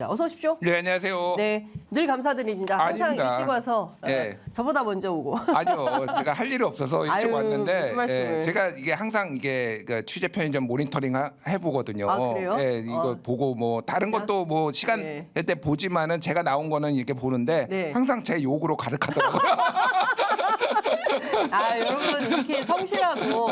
어서 오십시오. 네, 안녕하세요. 네, 늘 감사드립니다. 항상 아닙니다. 일찍 와서 예. 저보다 먼저 오고. 아니요, 제가 할 일이 없어서 일찍 아유, 왔는데 무슨 말씀을. 제가 이게 항상 이게 그 취재 편의점 모니터링 해보거든요. 아, 그래요? 이거 보고 뭐 다른 진짜? 것도 뭐 시간 네. 될 때 보지만은 제가 나온 거는 이렇게 보는데 네. 항상 제 욕으로 가득하더라고요. 여러분 이렇게 성실하고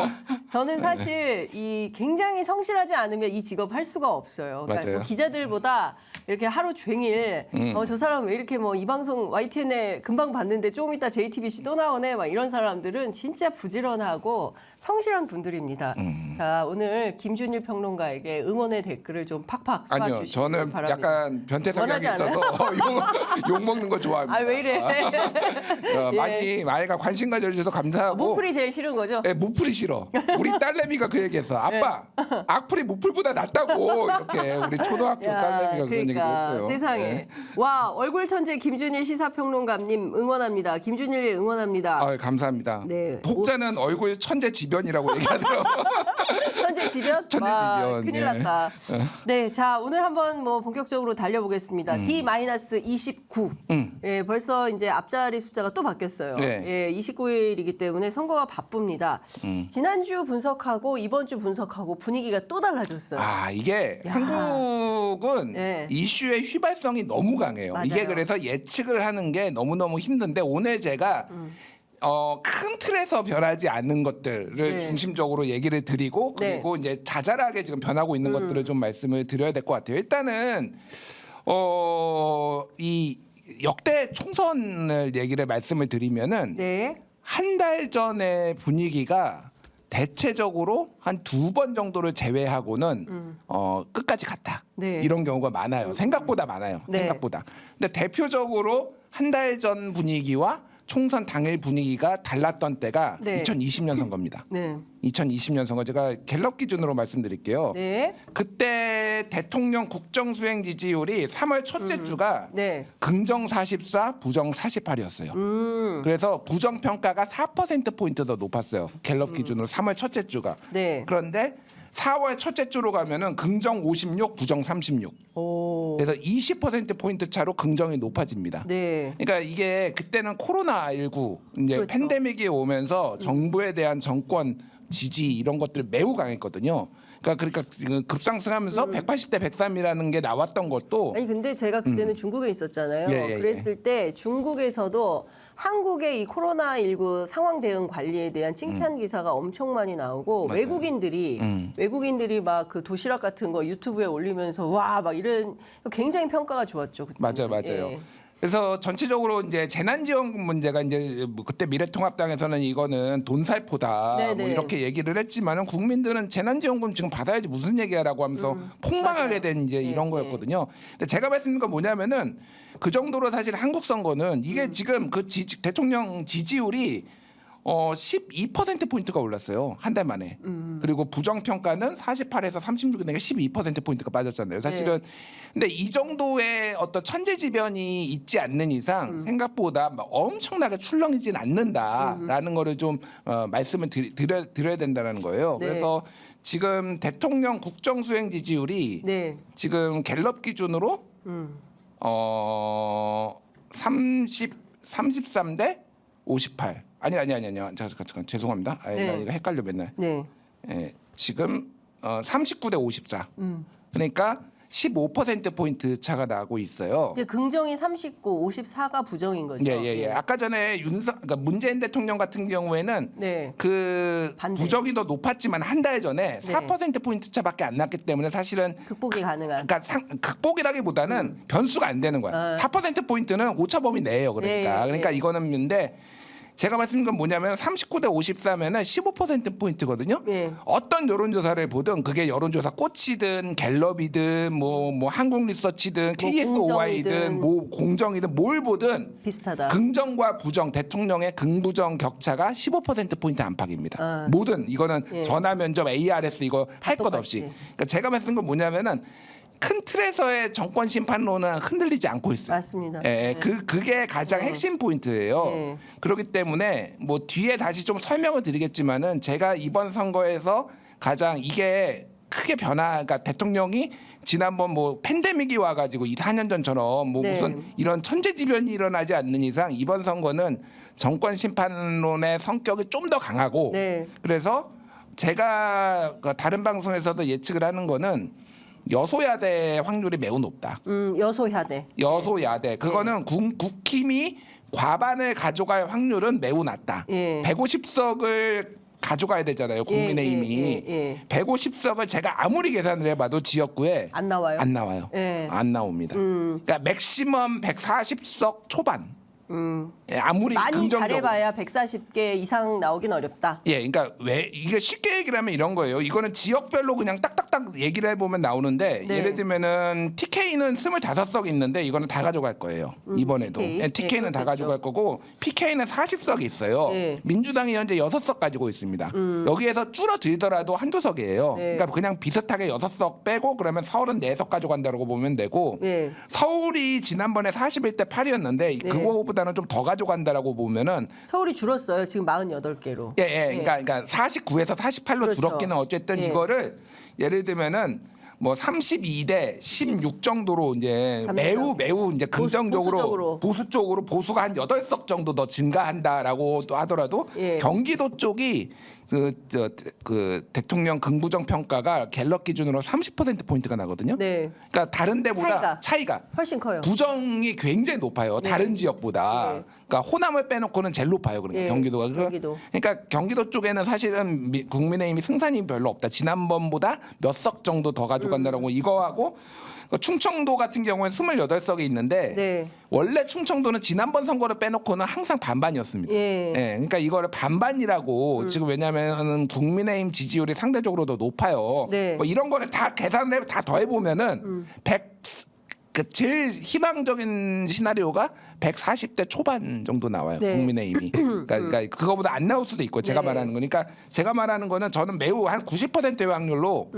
저는 사실 이 굉장히 성실하지 않으면 이 직업 할 수가 없어요. 그러니까 맞아요. 뭐 기자들보다 이렇게 하루 종일 저 사람 왜 이렇게 뭐 이 방송 YTN에 금방 봤는데 조금 이따 JTBC 또 나오네 막 이런 사람들은 진짜 부지런하고 성실한 분들입니다. 자, 오늘 김준일 평론가에게 응원의 댓글을 좀 팍팍 아니요, 쏴주시기 저는 바랍니다. 약간 변태 성향이 원하지 않아요? 있어서 욕 먹는 거 좋아합니다. 아, 왜 이래? 예. 많이 관심 가져주셔서 감사하고. 무풀이 제일 싫은 거죠? 네, 무풀이 싫어. 우리 딸내미가 그 얘기했어. 아빠, 악플이 무풀보다 낫다고. 이렇게 우리 초등학교 딸내미가 그런 얘기도 했어요. 세상에. 네. 와, 얼굴 천재 김준일 시사평론가님 응원합니다. 김준일 응원합니다. 아, 감사합니다. 네. 혹자는 얼굴 천재 지변이라고 얘기하더라고요. 천재 지변? 천재 와, 지변, 큰일 예. 났다. 네, 자, 오늘 한번 뭐 본격적으로 달려보겠습니다. D-29. 예, 벌써 이제 앞자리 숫자가 또 바뀌었어요. 네. 예, 29일이기 때문에 선거가 바쁩니다. 지난주 분석하고 이번 주 분석하고 분위기가 또 달라졌어요. 아, 이게 야. 한국은 네. 이슈의 휘발성이 너무 강해요. 맞아요. 이게 그래서 예측을 하는 게 너무너무 힘든데 오늘 제가 큰 틀에서 변하지 않는 것들을 네. 중심적으로 얘기를 드리고 그리고 이제 자잘하게 지금 변하고 있는 것들을 좀 말씀을 드려야 될 것 같아요. 일단은 이 역대 총선을 얘기를 말씀을 드리면은 네. 한 달 전의 분위기가 대체적으로 한 2번 정도를 제외하고는 끝까지 갔다. 네. 이런 경우가 많아요. 생각보다 많아요. 네. 생각보다. 근데 대표적으로 한 달 전 분위기와 총선 당일 분위기가 달랐던 때가 네. 2020년 선거입니다. 네. 2020년 선거 제가 갤럽 기준으로 말씀드릴게요. 네. 그때 대통령 국정수행 지지율이 3월 첫째 주가 네. 긍정 44, 부정 48이었어요. 그래서 부정 평가가 4%포인트 더 높았어요. 갤럽 기준으로 3월 첫째 주가. 네. 그런데 4월 첫째 주로 가면은 긍정 56, 부정 36. 오. 그래서 20%포인트 차로 긍정이 높아집니다. 네. 그러니까 이게 그때는 코로나19 이제 그렇죠. 팬데믹이 오면서 정부에 대한 정권 지지 이런 것들이 매우 강했거든요. 그러니까 급상승하면서 180대 103이라는 게 나왔던 것도 아니 근데 제가 그때는 중국에 있었잖아요. 예, 예. 그랬을 때 중국에서도 한국의 이 코로나19 상황 대응 관리에 대한 칭찬 기사가 엄청 많이 나오고 맞아요. 외국인들이 막 그 도시락 같은 거 유튜브에 올리면서 와 막 이런 굉장히 평가가 좋았죠. 그때는. 맞아요. 예. 그래서 전체적으로 이제 재난지원금 문제가 이제 뭐 그때 미래통합당에서는 이거는 돈살포다 네네. 뭐 이렇게 얘기를 했지만은 국민들은 재난지원금 지금 받아야지 무슨 얘기야라고 하면서 폭망하게 맞아요. 된 이제 이런 네, 거였거든요. 근데 제가 말씀드린 건 뭐냐면은 그 정도로 사실 한국 선거는 이게 지금 그 대통령 지지율이 12%포인트가 올랐어요. 한 달 만에. 그리고 부정평가는 48에서 36인데 12%포인트가 빠졌잖아요. 사실은. 근데 이 정도의 어떤 천재지변이 있지 않는 이상 생각보다 막 엄청나게 출렁이진 않는다라는 거를 좀 말씀을 드려야 된다는 거예요. 네. 그래서 지금 대통령 국정수행 지지율이 네. 지금 갤럽 기준으로 33대 58. 아니. 잠깐 죄송합니다. 네. 나 이거 헷갈려 맨날. 네. 예, 지금 39대 54. 그러니까 15%포인트 차가 나고 있어요. 근데 긍정이 39, 54가 부정인 거죠. 예. 아까 전에 그러니까 문재인 대통령 같은 경우에는 네. 그 반대. 부정이 더 높았지만 한 달 전에 네. 4%포인트 차밖에 안 났기 때문에 사실은 극복이 가능한. 그러니까 극복이라기보다는 변수가 안 되는 거야. 4%포인트는 오차 범위 내예요. 그러니까. 네, 그러니까 네. 이거는 근데 제가 말씀드린 건 뭐냐면 39대 54면은 15%포인트거든요. 네. 어떤 여론조사를 보든 그게 여론조사 꽃이든 갤럽이든 뭐 한국리서치든 KSOY든 뭐 공정이든 뭘 보든 비슷하다. 긍정과 부정 대통령의 긍부정 격차가 15%포인트 안팎입니다. 모든 이거는 예. 전화 면접 ARS 이거 할 것 똑같이. 없이. 그러니까 제가 말씀드린 건 뭐냐면은 큰 틀에서의 정권 심판론은 흔들리지 않고 있어요. 맞습니다. 예, 그게 가장 핵심 포인트예요. 네. 그렇기 때문에 뭐 뒤에 다시 좀 설명을 드리겠지만은 제가 이번 선거에서 가장 이게 크게 그러니까 대통령이 지난번 뭐 팬데믹이 와가지고 4년 전처럼 뭐 네. 무슨 이런 천재지변이 일어나지 않는 이상 이번 선거는 정권 심판론의 성격이 좀 더 강하고 네. 그래서 제가 그 다른 방송에서도 예측을 하는 거는 여소야대 확률이 매우 높다. 여소야대. 여소야대 그거는 국힘이 과반을 가져갈 확률은 매우 낮다. 예. 150석을 가져가야 되잖아요. 국민의힘이. 예. 150석을 제가 아무리 계산을 해봐도 지역구에 안 나와요. 안 나와요. 예. 안 나옵니다. 그러니까 맥시멈 140석 초반. 예, 아무리 많이 긍정적으로. 잘해봐야 140개 이상 나오긴 어렵다. 예, 그러니까 왜 이게 쉽게 얘기를 하면 이런 거예요. 이거는 지역별로 그냥 딱딱딱 얘기를 해보면 나오는데 네. 예를 들면은 TK는 25석 있는데 이거는 다 가져갈 거예요. 이번에도 TK. 예, TK는 다 그렇겠죠. 가져갈 거고 PK는 40석이 있어요. 네. 민주당이 현재 6석 가지고 있습니다. 여기에서 줄어들더라도 한두 석이에요. 네. 그러니까 그냥 비슷하게 6석 빼고 그러면 서울은 4석 가져간다고 보면 되고 네. 서울이 지난번에 41대 8이었는데 네. 그거보다는 좀 더 가져간다고 보면은 서울이 줄었어요. 지금 48개로. 예. 그러니까 49에서 48로 그렇죠. 줄었기는 어쨌든 예. 이거를 예를 들면은 뭐 32대 16 정도로 이제 잡는다. 매우 이제 긍정적으로 보수적으로. 보수 쪽으로 보수가 한 8석 정도 더 증가한다라고 또 하더라도 예. 경기도 쪽이 그 대통령 긍부정 평가가 갤럽 기준으로 30% 포인트가 나거든요. 네. 그러니까 다른 데보다 차이가 훨씬 커요. 부정이 굉장히 높아요. 네. 다른 지역보다. 네. 그러니까 호남을 빼놓고는 제일 높아요. 그러니까 예, 경기도가. 경기도. 그러니까 경기도 쪽에는 사실은 국민의힘이 승산이 별로 없다. 지난번보다 몇 석 정도 더 가져간다라고 이거하고 충청도 같은 경우는 28석이 있는데 네. 원래 충청도는 지난번 선거를 빼놓고는 항상 반반이었습니다. 예. 그러니까 이거를 반반이라고 지금 왜냐하면 국민의힘 지지율이 상대적으로 더 높아요. 네. 뭐 이런 거를 다 계산을 다 더해 보면은 그 제일 희망적인 시나리오가 140대 초반 정도 나와요. 네. 국민의힘이. 그러니까 그거보다 안 나올 수도 있고 제가 네. 말하는 거니까 제가 말하는 거는 저는 매우 한 90%의 확률로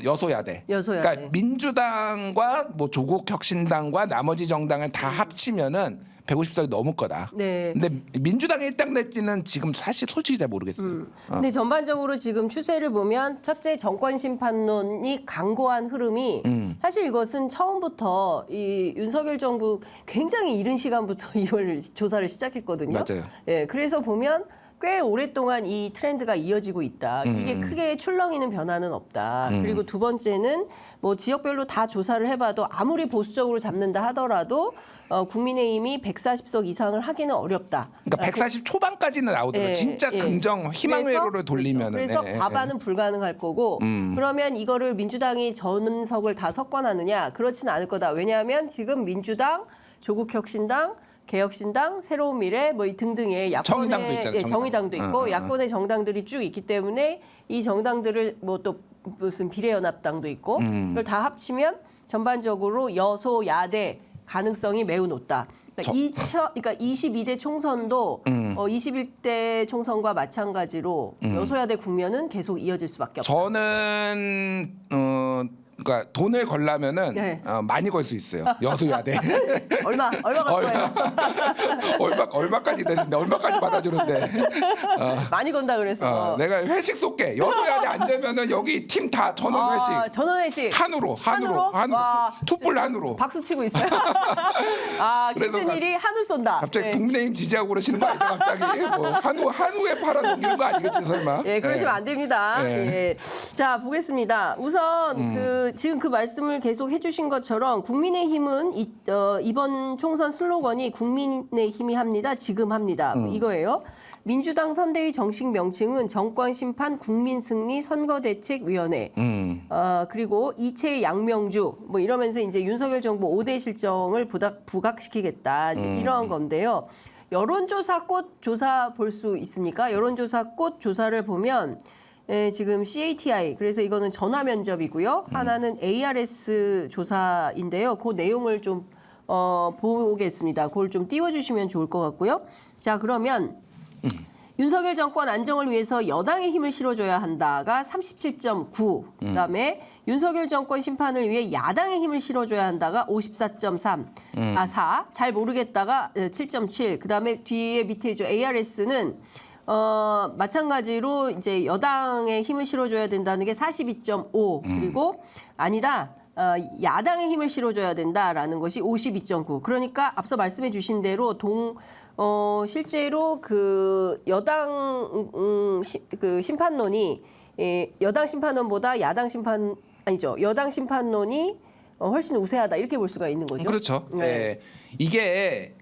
여소야대. 여소야대. 그러니까 민주당과 뭐 조국혁신당과 나머지 정당을 다 합치면은 150석이 넘을 거다. 네. 근데 민주당이 일당될지는 지금 사실 솔직히 잘 모르겠어요. 근데 전반적으로 지금 추세를 보면 첫째 정권 심판론이 강고한 흐름이 사실 이것은 처음부터 이 윤석열 정부 굉장히 이른 시간부터 이걸 조사를 시작했거든요. 맞아요. 예, 그래서 보면 꽤 오랫동안 이 트렌드가 이어지고 있다. 이게 크게 출렁이는 변화는 없다. 그리고 두 번째는 뭐 지역별로 다 조사를 해봐도 아무리 보수적으로 잡는다 하더라도 국민의힘이 140석 이상을 하기는 어렵다. 그러니까 140 초반까지는 나오더라고요. 예, 진짜 예. 긍정 희망 그래서- 회로를 돌리면은. 그래서 예, 예. 과반은 불가능할 거고 그러면 이거를 민주당이 전석을 다 석권하느냐 그렇진 않을 거다. 왜냐하면 지금 민주당, 조국혁신당, 개혁신당, 새로운 미래 뭐 이 등등의 야권의 정의당도 있잖아요, 정의당. 정의당도 있고 야권의 정당들이 쭉 있기 때문에 이 정당들을 뭐 또 무슨 비례연합당도 있고 그걸 다 합치면 전반적으로 여소야대 가능성이 매우 높다. 그러니까 22대 총선도 21대 총선과 마찬가지로 여소야대 국면은 계속 이어질 수밖에 없다. 저는 그러니까 돈을 걸려면은 네. 많이 걸 수 있어요. 여소야대. 얼마 갈 거예요? 얼마까지 되는데 얼마까지 받아주는데. 많이 건다 그래서. 내가 회식 쏠게. 여소야대 안 되면은 여기 팀 다 전원 회식. 전원 회식. 한우로. 와, 투뿔 한우로. 박수 치고 있어요. 그래서 김준일이 한우 쏜다. 갑자기 네. 국민의힘 지지하고 그러시는 거 아니죠? 갑자기 뭐 한우에 팔아 넘기는 거 아니겠지 설마? 예, 그러시면 안 됩니다. 네. 예. 자, 보겠습니다. 우선 지금 그 말씀을 계속 해주신 것처럼 국민의힘은 이번 총선 슬로건이 국민의힘이 합니다. 지금 합니다. 이거예요. 민주당 선대위 정식 명칭은 정권심판 국민승리 선거대책위원회. 그리고 이채 양명주 뭐 이러면서 이제 윤석열 정부 5대 실정을 부각시키겠다. 이제 이런 건데요. 여론조사 꽃 조사 볼 수 있습니까? 여론조사 꽃 조사를 보면 지금 CATI 그래서 이거는 전화 면접이고요. 하나는 ARS 조사인데요. 그 내용을 좀 보겠습니다. 그걸 좀 띄워주시면 좋을 것 같고요. 자, 그러면 윤석열 정권 안정을 위해서 여당의 힘을 실어줘야 한다가 37.9. 그다음에 윤석열 정권 심판을 위해 야당의 힘을 실어줘야 한다가 54.3. 4. 잘 모르겠다가 7.7. 그다음에 뒤에 밑에 ARS는 마찬가지로 이제 여당에 힘을 실어줘야 된다는 게 42.5 그리고 아니다. 야당에 힘을 실어줘야 된다라는 것이 52.9. 그러니까 앞서 말씀해 주신 대로 실제로 그 여당 그 심판론이 여당 심판론보다 여당 심판론이 훨씬 우세하다 이렇게 볼 수가 있는 거죠. 그렇죠. 네. 네. 이게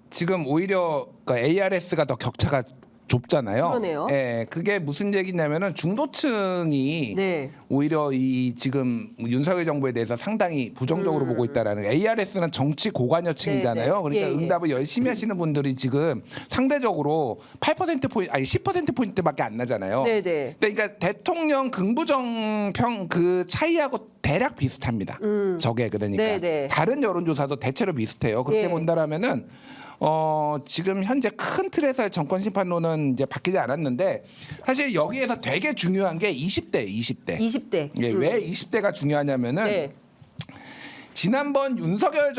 지금 오히려 그 ARS가 더 격차가 좁잖아요. 그러네요. 예, 그게 무슨 얘기냐면은 중도층이 네. 오히려 이 지금 윤석열 정부에 대해서 상당히 부정적으로 보고 있다라는 ARS는 정치 고관여층이잖아요. 네, 네. 그러니까 예, 예. 응답을 열심히 하시는 분들이 지금 상대적으로 8% 포인트 아니 10% 포인트밖에 안 나잖아요. 네, 네. 그러니까 대통령 긍부정 평 그 차이하고 대략 비슷합니다. 저게 그러니까 네, 네. 다른 여론조사도 대체로 비슷해요. 그렇게 예. 본다라면은 지금 현재 큰 틀에서의 정권 심판론은 이제 바뀌지 않았는데 사실 여기에서 되게 중요한 게 20대. 20대. 예, 왜 20대가 중요하냐면은 네. 지난번 윤석열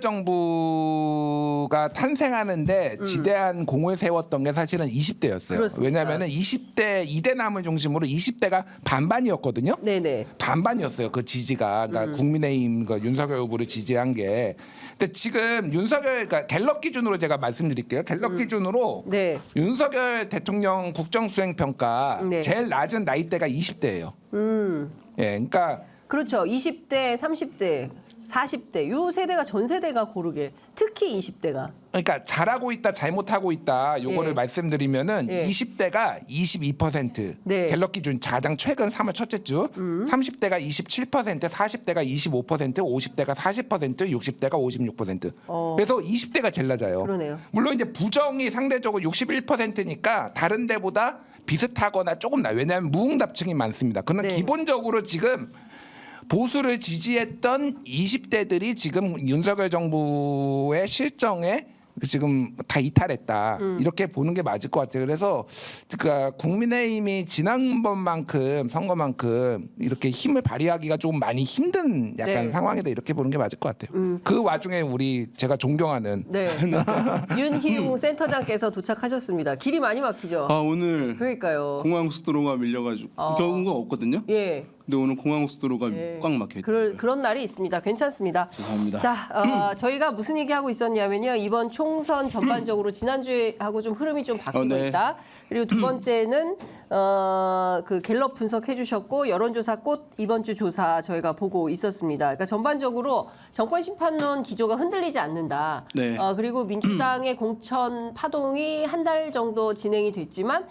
정부가 탄생하는데 지대한 공을 세웠던 게 사실은 20대였어요. 그렇습니다. 왜냐하면은 20대 이대남을 중심으로 20대가 반반이었거든요. 네네. 반반이었어요. 그 지지가 그러니까 국민의힘 그 윤석열 후보를 지지한 게. 근데 지금 윤석열 그러니까 갤럽 기준으로 제가 말씀드릴게요. 갤럽 기준으로 네. 윤석열 대통령 국정수행 평가 네. 제일 낮은 나이대가 20대예요. 예, 그러니까. 그렇죠. 20대, 30대, 40대 요 세대가 전 세대가 고르게 특히 20대가 그러니까 잘하고 있다, 잘못하고 있다. 요거를 예. 말씀드리면은 예. 20대가 22%, 네. 갤럽 기준 가장 최근 3월 첫째 주, 30대가 27%, 40대가 25%, 50대가 40%, 60대가 56%. 그래서 20대가 제일 낮아요. 그러네요. 물론 이제 부정이 상대적으로 61%니까 다른 데보다 비슷하거나 조금 나. 왜냐하면 무응답층이 많습니다. 그러나 네. 기본적으로 지금 보수를 지지했던 20대들이 지금 윤석열 정부의 실정에 지금 다 이탈했다 이렇게 보는 게 맞을 것 같아요. 그래서 그러니까 국민의힘이 지난번만큼 선거만큼 이렇게 힘을 발휘하기가 좀 많이 힘든 약간 네. 상황이다 이렇게 보는 게 맞을 것 같아요. 그 와중에 제가 존경하는 네. 윤희웅 센터장께서 도착하셨습니다. 길이 많이 막히죠. 오늘 그러니까요. 공항고속도로가 밀려가지고 경우가 없거든요. 예. 근데 오늘 공항고속도로가 꽉 막혀 있어요. 그런 날이 있습니다. 괜찮습니다. 감사합니다. 자, 저희가 무슨 얘기하고 있었냐면요. 이번 총선 전반적으로 지난주하고 좀 흐름이 좀 바뀌고 네. 있다. 그리고 두 번째는 그 갤럽 분석해 주셨고 여론조사 꽃 이번 주 조사 저희가 보고 있었습니다. 그러니까 전반적으로 정권 심판론 기조가 흔들리지 않는다. 네. 그리고 민주당의 공천 파동이 한 달 정도 진행이 됐지만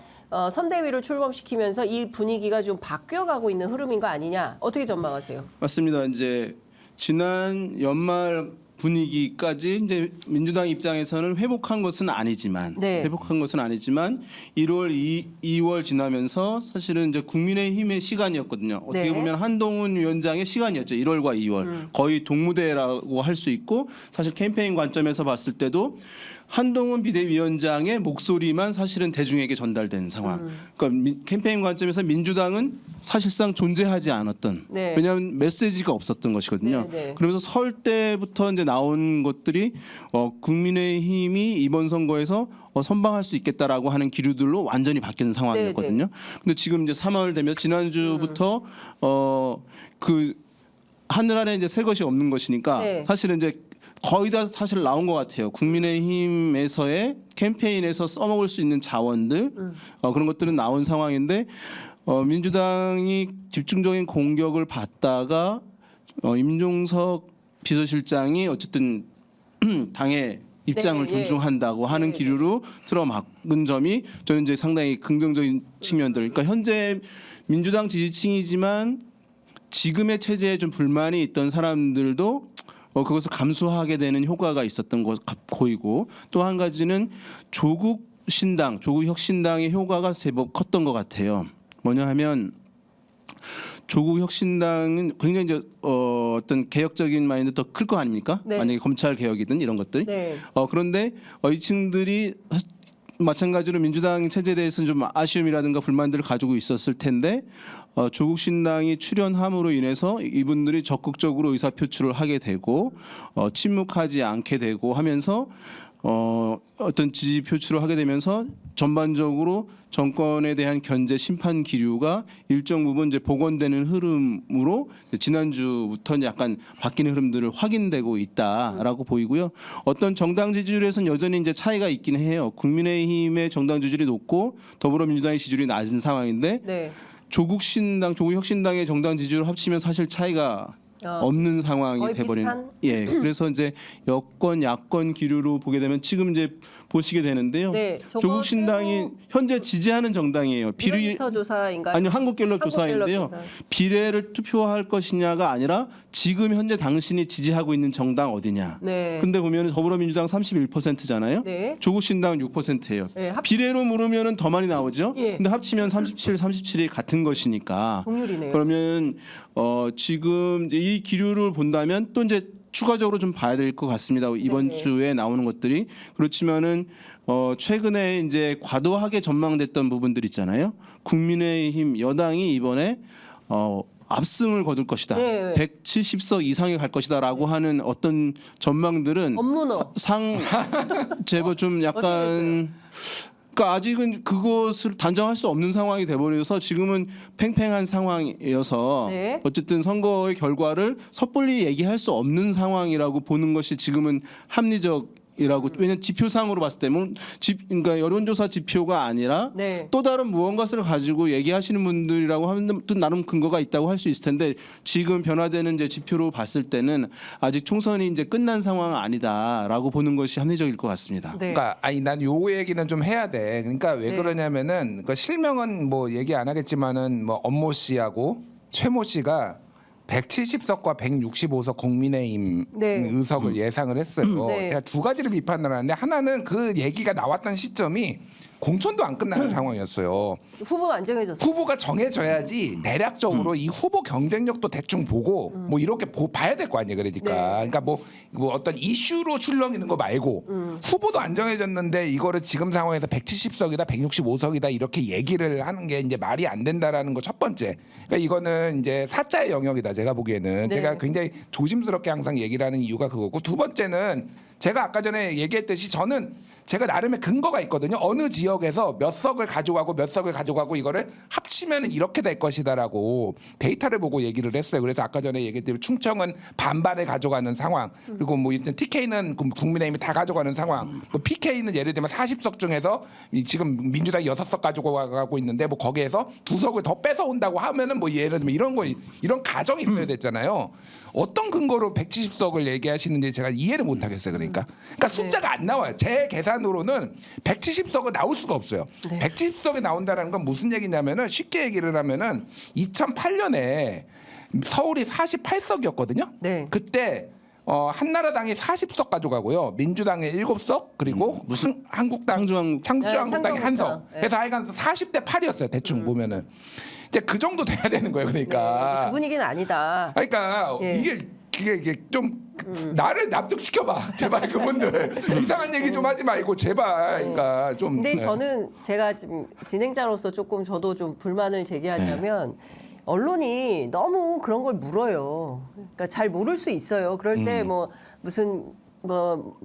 선대위를 출범시키면서 이 분위기가 좀 바뀌어가고 있는 흐름인 거 아니냐? 어떻게 전망하세요? 맞습니다. 이제 지난 연말 분위기까지 이제 민주당 입장에서는 회복한 것은 아니지만 네. 1월, 2월 지나면서 사실은 이제 국민의힘의 시간이었거든요. 어떻게 네. 보면 한동훈 위원장의 시간이었죠. 1월과 2월 거의 동무대라고 할 수 있고 사실 캠페인 관점에서 봤을 때도 한동훈 비대위원장의 목소리만 사실은 대중에게 전달된 상황. 그러니까 캠페인 관점에서 민주당은 사실상 존재하지 않았던. 네. 왜냐하면 메시지가 없었던 것이거든요. 네, 네. 그러면서 설 때부터 이제 나온 것들이 국민의힘이 이번 선거에서 선방할 수 있겠다라고 하는 기류들로 완전히 바뀌는 상황이었거든요. 근데 지금 이제 3월 되면 지난주부터 그 하늘 아래 이제 새 것이 없는 것이니까 네. 사실은 이제 거의 다 사실 나온 것 같아요. 국민의힘에서의 캠페인에서 써먹을 수 있는 자원들 그런 것들은 나온 상황인데 민주당이 집중적인 공격을 받다가 임종석 비서실장이 어쨌든 당의 입장을 네, 예. 존중한다고 하는 기류로 틀어막은 점이 저는 이제 상당히 긍정적인 측면들. 그러니까 현재 민주당 지지층이지만 지금의 체제에 좀 불만이 있던 사람들도 그것을 감수하게 되는 효과가 있었던 것 보이고 또 한 가지는 조국 혁신당의 효과가 제법 컸던 것 같아요. 뭐냐 하면 조국 혁신당은 굉장히 이제 어떤 개혁적인 마인드 더 클 거 아닙니까? 네. 만약에 검찰 개혁이든 이런 것들. 네. 그런데 이 층들이 마찬가지로 민주당 체제에 대해서는 좀 아쉬움이라든가 불만들을 가지고 있었을 텐데 조국 신당이 출연함으로 인해서 이분들이 적극적으로 의사 표출을 하게 되고 침묵하지 않게 되고 하면서 어떤 지지 표출을 하게 되면서 전반적으로 정권에 대한 견제 심판 기류가 일정 부분 이제 복원되는 흐름으로 지난주부터 약간 바뀌는 흐름들을 확인되고 있다라고 보이고요. 어떤 정당 지지율에서는 여전히 이제 차이가 있긴 해요. 국민의힘의 정당 지지율이 높고 더불어민주당의 지지율이 낮은 상황인데 네. 조국혁신당의 정당 지지율 합치면 사실 차이가 없는 상황이 거의 돼버린. 비슷한? 예. 그래서 이제 여권 야권 기류로 보게 되면 지금 이제 보시게 되는데요. 네, 저거 조국신당이 현재 지지하는 정당이에요. 미러미터 조사인가요? 아니요, 한국갤럽 조사인데요. 조사. 비례를 투표할 것이냐가 아니라 지금 현재 당신이 지지하고 있는 정당 어디냐. 네. 근데 보면 더불어민주당 31%잖아요. 네. 조국신당은 6%예요. 네, 비례로 물으면은 더 많이 나오죠. 예. 근데 합치면 37이 같은 것이니까. 동률이네요. 그러면 지금 이제 이 기류를 본다면 또 이제 추가적으로 좀 봐야 될 것 같습니다. 이번 네. 주에 나오는 것들이 그렇지만은 최근에 이제 과도하게 전망됐던 부분들 있잖아요. 국민의힘 여당이 이번에 압승을 거둘 것이다. 네. 170석 이상에 갈 것이다라고 하는 어떤 전망들은 업무너. 제법 좀 약간 그러니까 아직은 그것을 단정할 수 없는 상황이 돼버려서 지금은 팽팽한 상황이어서 네. 어쨌든 선거의 결과를 섣불리 얘기할 수 없는 상황이라고 보는 것이 지금은 합리적이라고 왜냐면 지표상으로 봤을 때 그러니까 여론조사 지표가 아니라 네. 또 다른 무언가를 가지고 얘기하시는 분들이라고 하면 또 나름 근거가 있다고 할 수 있을 텐데 지금 변화되는 이제 지표로 봤을 때는 아직 총선이 이제 끝난 상황은 아니다라고 보는 것이 합리적일 것 같습니다. 네. 그러니까 난 요 얘기는 좀 해야 돼. 그러니까 왜 네. 그러냐면은 그 실명은 뭐 얘기 안 하겠지만은 뭐 엄모 씨하고 최모 씨가 170석과 165석 국민의힘 네. 의석을 예상을 했어요. 네. 제가 두 가지를 비판을 하는데 하나는 그 얘기가 나왔던 시점이 공천도 안 끝나는 상황이었어요. 후보가 안 정해졌어요. 후보가 정해져야지 대략적으로 이 후보 경쟁력도 대충 보고 뭐 이렇게 봐야 될 거 아니에요. 그러니까. 네. 그러니까 뭐 어떤 이슈로 출렁이는 거 말고 후보도 안 정해졌는데 이거를 지금 상황에서 170석이다 165석이다 이렇게 얘기를 하는 게 이제 말이 안 된다라는 거 첫 번째. 그러니까 이거는 이제 사자의 영역이다. 제가 보기에는 네. 제가 굉장히 조심스럽게 항상 얘기를 하는 이유가 그거고 두 번째는 제가 아까 전에 얘기했듯이 저는 제가 나름의 근거가 있거든요. 어느 지역에서 몇 석을 가져가고 몇 석을 가져가고 이거를 합치면 이렇게 될 것이다라고 데이터를 보고 얘기를 했어요. 그래서 아까 전에 얘기했듯이 충청은 반반을 가져가는 상황. 그리고 뭐 일단 TK는 국민의힘이 다 가져가는 상황. 뭐 PK는 예를 들면 40석 중에서 지금 민주당이 6석 가지고 있는데 뭐 거기에서 2석을 더 뺏어 온다고 하면은 뭐 예를 들면 이런 가정이 있어야 됐잖아요. 어떤 근거로 170석을 얘기하시는지 제가 이해를 못 하겠어요. 그러니까 숫자가 안 나와요. 제 계산으로는 170석은 나올 수가 없어요. 네. 170석이 나온다는 건 무슨 얘기냐면은 쉽게 얘기를 하면은 2008년에 서울이 48석이었거든요. 네. 그때 한나라당이 40석 가져가고요. 민주당이 7석 그리고 한국당 창조한국당이 네, 한 석. 창조한국당. 네. 그래서 하여간 40대 8이었어요. 대충 보면은. 이제 그 정도 돼야 되는 거예요. 그러니까. 그 분위기는 아니다. 그러니까 예. 이게 좀 나를 납득시켜봐 제발 그분들 이상한 얘기 좀 하지 말고 제발 그러니까 좀. 근데 네. 저는 제가 지금 진행자로서 조금 저도 좀 불만을 제기하자면 언론이 너무 그런 걸 물어요. 그러니까 잘 모를 수 있어요. 그럴 때 뭐 무슨 뭐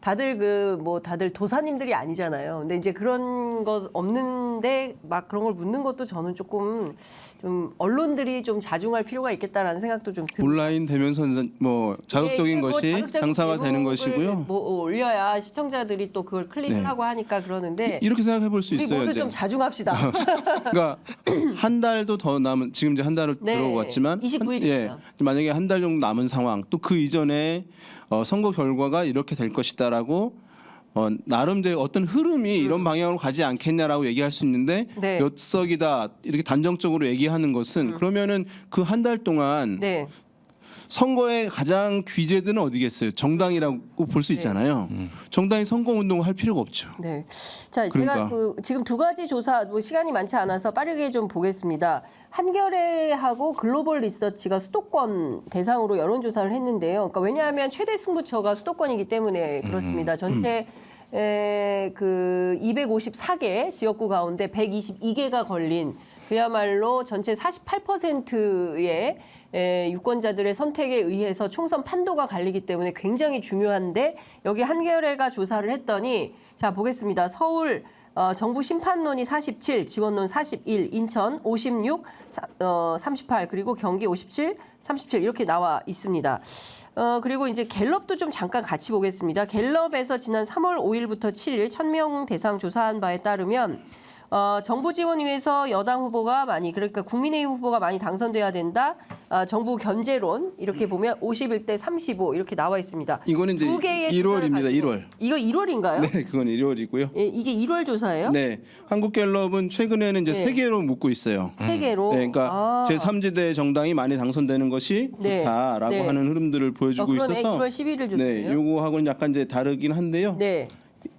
다들 도사님들이 아니잖아요. 근데 이제 그런 거 없는데 막 그런 걸 묻는 것도 저는 조금 좀 언론들이 좀 자중할 필요가 있겠다라는 생각도 좀 듭니다. 온라인 되면서 뭐 자극적인 뭐 것이 자극적인 장사가 되는 제목을 것이고요. 뭐 올려야 시청자들이 또 그걸 클릭을 네. 하고 하니까 그러는데 이렇게 생각해 볼 수 우리 있어요. 모두 이제. 좀 자중합시다. 그러니까 한 달도 더 남은 지금 이제 한 달을 네, 들어왔지만 29일입니다. 만약에 한 달 정도 남은 상황 또 그 이전에 선거 결과가 이렇게 될 것이다라고 나름 이제 어떤 흐름이 이런 방향으로 가지 않겠냐라고 얘기할 수 있는데 네. 몇 석이다 이렇게 단정적으로 얘기하는 것은 그러면은 그 한 달 동안 네. 선거의 가장 귀재들은 어디겠어요? 정당이라고 볼 수 있잖아요. 정당이 선거 운동을 할 필요가 없죠. 네. 자, 그러니까. 제가 지금 두 가지 조사, 뭐 시간이 많지 않아서 빠르게 좀 보겠습니다. 한겨레하고 글로벌 리서치가 수도권 대상으로 여론조사를 했는데요. 그러니까 왜냐하면 최대 승부처가 수도권이기 때문에 그렇습니다. 전체 그 254개 지역구 가운데 122개가 걸린 그야말로 전체 48%의 유권자들의 선택에 의해서 총선 판도가 갈리기 때문에 굉장히 중요한데 여기 한겨레가 조사를 했더니 자 보겠습니다. 서울 정부 심판론이 47, 지원론 41, 인천 56, 38 그리고 경기 57, 37 이렇게 나와 있습니다. 그리고 이제 갤럽도 좀 잠깐 같이 보겠습니다. 갤럽에서 지난 3월 5일부터 7일 1000명 대상 조사한 바에 따르면 정부 지원 위해서 여당 후보가 많이 그러니까 국민의힘 후보가 많이 당선돼야 된다. 정부 견제론 이렇게 보면 51대 35 이렇게 나와 있습니다. 이거는 이제 두 개의 1월입니다. 조사를 1월. 이거 1월인가요? 네, 그건 1월이고요. 예, 이게 1월 조사예요? 네, 한국갤럽은 최근에는 이제 네. 세 개로 묶고 있어요. 세 개로. 네, 그러니까 제3지대 정당이 많이 당선되는 것이 네. 좋다라고 네. 하는 흐름들을 보여주고 그러네. 있어서 1월 11일 조사예요. 네, 요거하고는 약간 이제 다르긴 한데요. 네.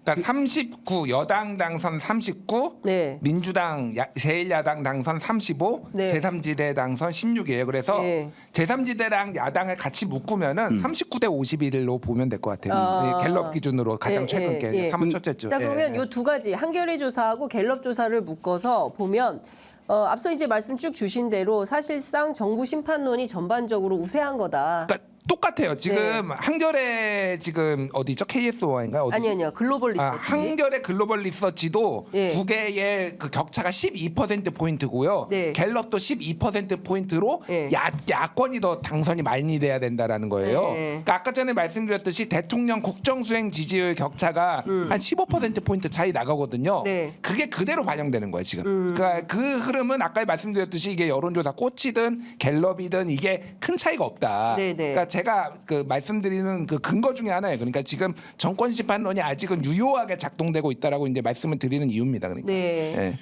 그러니까 39 여당 당선 39, 네. 민주당 제1야당 당선 35, 네. 제3지대 당선 16이에요. 그래서 네. 제3지대랑 야당을 같이 묶으면은 39대 51로 보면 될 것 같아요. 아. 갤럽 기준으로 가장 예, 최근 예, 게 예. 3월 첫째 주. 자 그러면 요 두 가지 한겨레 조사하고 갤럽 조사를 묶어서 보면 앞서 이제 말씀 쭉 주신 대로 사실상 정부 심판론이 전반적으로 우세한 거다. 그러니까 똑같아요. 지금 한겨레 지금 어디죠? KSO인가요? 어디죠? 아니요. 글로벌 리서치. 한겨레 글로벌 리서치도 예. 두 개의 그 격차가 12% 포인트고요. 네. 갤럽도 12% 포인트로 예. 야권이 더 당선이 많이 돼야 된다라는 거예요. 네. 그러니까 아까 전에 말씀드렸듯이 대통령 국정수행 지지율 격차가 한 15% 포인트 차이 나가거든요. 네. 그게 그대로 반영되는 거예요 지금. 그러니까 그 흐름은 아까 말씀드렸듯이 이게 여론조사 꽃이든 갤럽이든 이게 큰 차이가 없다. 네, 네. 그러니까 제가 그 말씀드리는 그 근거 중에 하나예요. 그러니까 지금 정권 심판론이 아직은 유효하게 작동되고 있다라고 이제 말씀을 드리는 이유입니다. 그러니까. 네.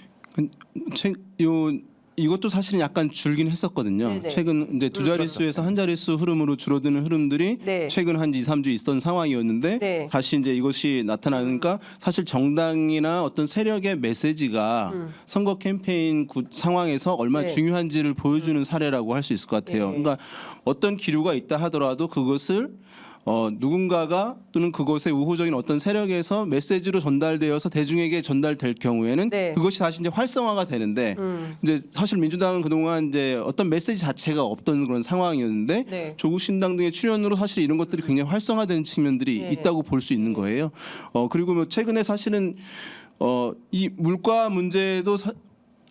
이것도 사실은 약간 줄긴 했었거든요. 네네. 최근 이제 두 자릿수에서 한 자릿수 흐름으로 줄어드는 흐름들이 네. 최근 한 2, 3주 있던 상황이었는데 네. 다시 이제 이것이 나타나니까 사실 정당이나 어떤 세력의 메시지가 선거 캠페인 상황에서 얼마나 네. 중요한지를 보여주는 사례라고 할 수 있을 것 같아요. 네. 그러니까 어떤 기류가 있다 하더라도 그것을 누군가가 또는 그것의 우호적인 어떤 세력에서 메시지로 전달되어서 대중에게 전달될 경우에는 네. 그것이 다시 이제 활성화가 되는데 이제 사실 민주당은 그동안 이제 어떤 메시지 자체가 없던 그런 상황이었는데 네. 조국 신당 등의 출연으로 사실 이런 것들이 굉장히 활성화되는 측면들이 네. 있다고 볼 수 있는 거예요. 그리고 뭐 최근에 사실은 이 물가 문제도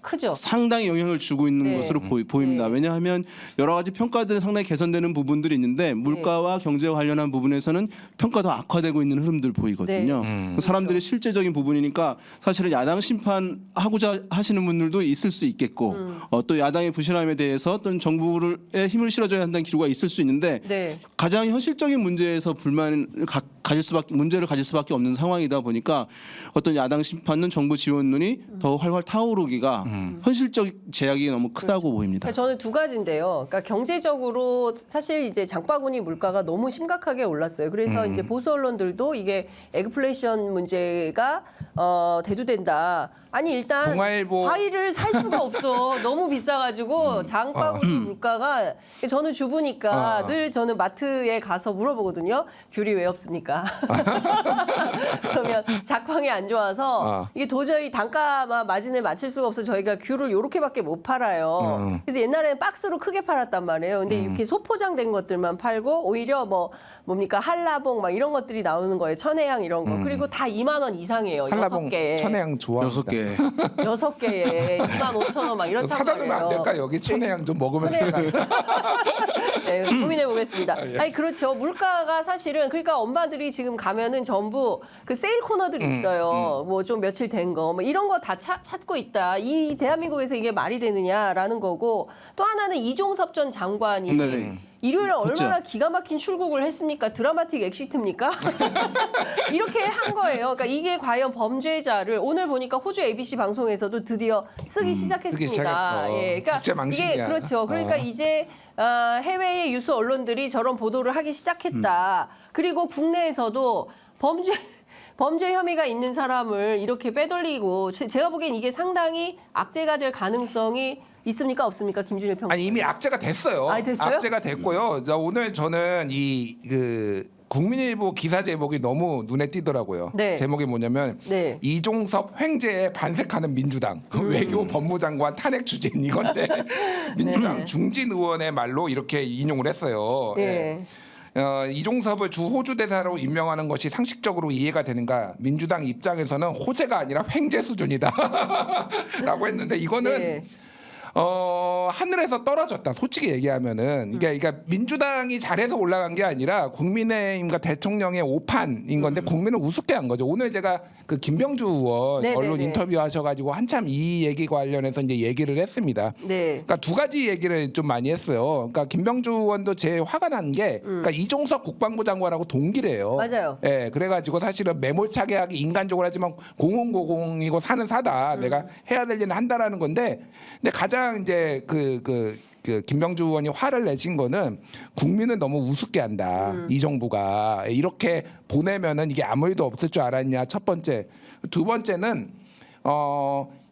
크죠. 상당히 영향을 주고 있는 네. 것으로 보입니다. 네. 왜냐하면 여러 가지 평가들은 상당히 개선되는 부분들이 있는데 물가와 경제와 관련한 부분에서는 평가 더 악화되고 있는 흐름들 보이거든요. 사람들의 실제적인 부분이니까 사실은 야당 심판하고자 하시는 분들도 있을 수 있겠고 또 야당의 부실함에 대해서 또는 정부의 힘을 실어줘야 한다는 기류가 있을 수 있는데 네. 가장 현실적인 문제에서 불만을 문제를 가질 수밖에 없는 상황이다 보니까 어떤 야당 심판은 정부 지원론이 더 활활 타오르기가 현실적 제약이 너무 크다고 보입니다. 그러니까 저는 두 가지인데요. 그러니까 경제적으로 사실 이제 장바구니 물가가 너무 심각하게 올랐어요. 그래서 이제 보수 언론들도 이게 에그플레이션 문제가 대두된다. 아니 일단 동아일보 과일을 살 수가 없어. 너무 비싸가지고 장바구니 물가가 저는 주부니까 늘 저는 마트에 가서 물어보거든요. 귤이 왜 없습니까? 그러면 작황이 안 좋아서 이게 도저히 단가 마진을 맞출 수가 없어 저희가 귤을 요렇게밖에 못 팔아요. 그래서 옛날에는 박스로 크게 팔았단 말이에요. 근데 이렇게 소포장된 것들만 팔고 오히려 뭡니까 한라봉 막 이런 것들이 나오는 거예요. 천혜향 이런 거. 그리고 다 2만 원 이상이에요. 한라봉 6개. 천혜향 좋아합니다. 6개. 6개에 25,000원 막 이렇단 사다 말이에요. 주면 안 될까? 여기 천혜향 좀 먹으면 네, 고민해 보겠습니다. 아니 그렇죠. 물가가 사실은 그러니까 엄마들이 지금 가면은 전부 그 세일 코너들이 있어요. 뭐 좀 며칠 된 거 뭐 이런 거 다 찾고 있다. 이 대한민국에서 이게 말이 되느냐라는 거고 또 하나는 이종섭 전 장관이 네네. 일요일에 그렇죠. 얼마나 기가 막힌 출국을 했습니까? 드라마틱 엑시트입니까? 이렇게 한 거예요. 그러니까 이게 과연 범죄자를 오늘 보니까 호주 ABC 방송에서도 드디어 쓰기 시작했습니다. 시작했어. 예, 그러니까 국제 망신이야. 이게 그렇죠. 그러니까 이제 해외의 유수 언론들이 저런 보도를 하기 시작했다. 그리고 국내에서도 범죄 혐의가 있는 사람을 이렇게 빼돌리고 제가 보기엔 이게 상당히 악재가 될 가능성이 있습니까 없습니까 김준일 평론가? 아니 이미 악재가 됐어요. 아, 됐어요? 악재가 됐고요. 오늘 저는 국민일보 기사 제목이 너무 눈에 띄더라고요. 네. 제목이 뭐냐면 네. 이종섭 횡재에 반색하는 민주당 외교 법무장관 탄핵 추진 이건데 민주당 중진 의원의 말로 이렇게 인용을 했어요. 네. 이종섭을 주 호주 대사로 임명하는 것이 상식적으로 이해가 되는가? 민주당 입장에서는 호재가 아니라 횡재 수준이다라고 했는데 이거는 네. 하늘에서 떨어졌다. 솔직히 얘기하면은 이게 그러니까 민주당이 잘해서 올라간 게 아니라 국민의힘과 대통령의 오판인 건데 국민을 우습게 한 거죠. 오늘 제가 그 김병주 의원 네네네. 언론 인터뷰 하셔가지고 한참 이 얘기 관련해서 이제 얘기를 했습니다. 네. 그러니까 두 가지 얘기를 좀 많이 했어요. 그러니까 김병주 의원도 제일 화가 난 게 그러니까 이종석 국방부 장관하고 동기래요. 맞아요. 예, 그래가지고 사실은 매몰차게 하기 인간적으로 하지만 공공고공이고 사는 사다. 내가 해야 될 일은 한다라는 건데, 근데 가장 이제 그 김병주 의원이 화를 내신 거는 국민을 너무 우습게 한다. 이 정부가 이렇게 보내면은 이게 아무 일도 없을 줄 알았냐. 첫 번째, 두 번째는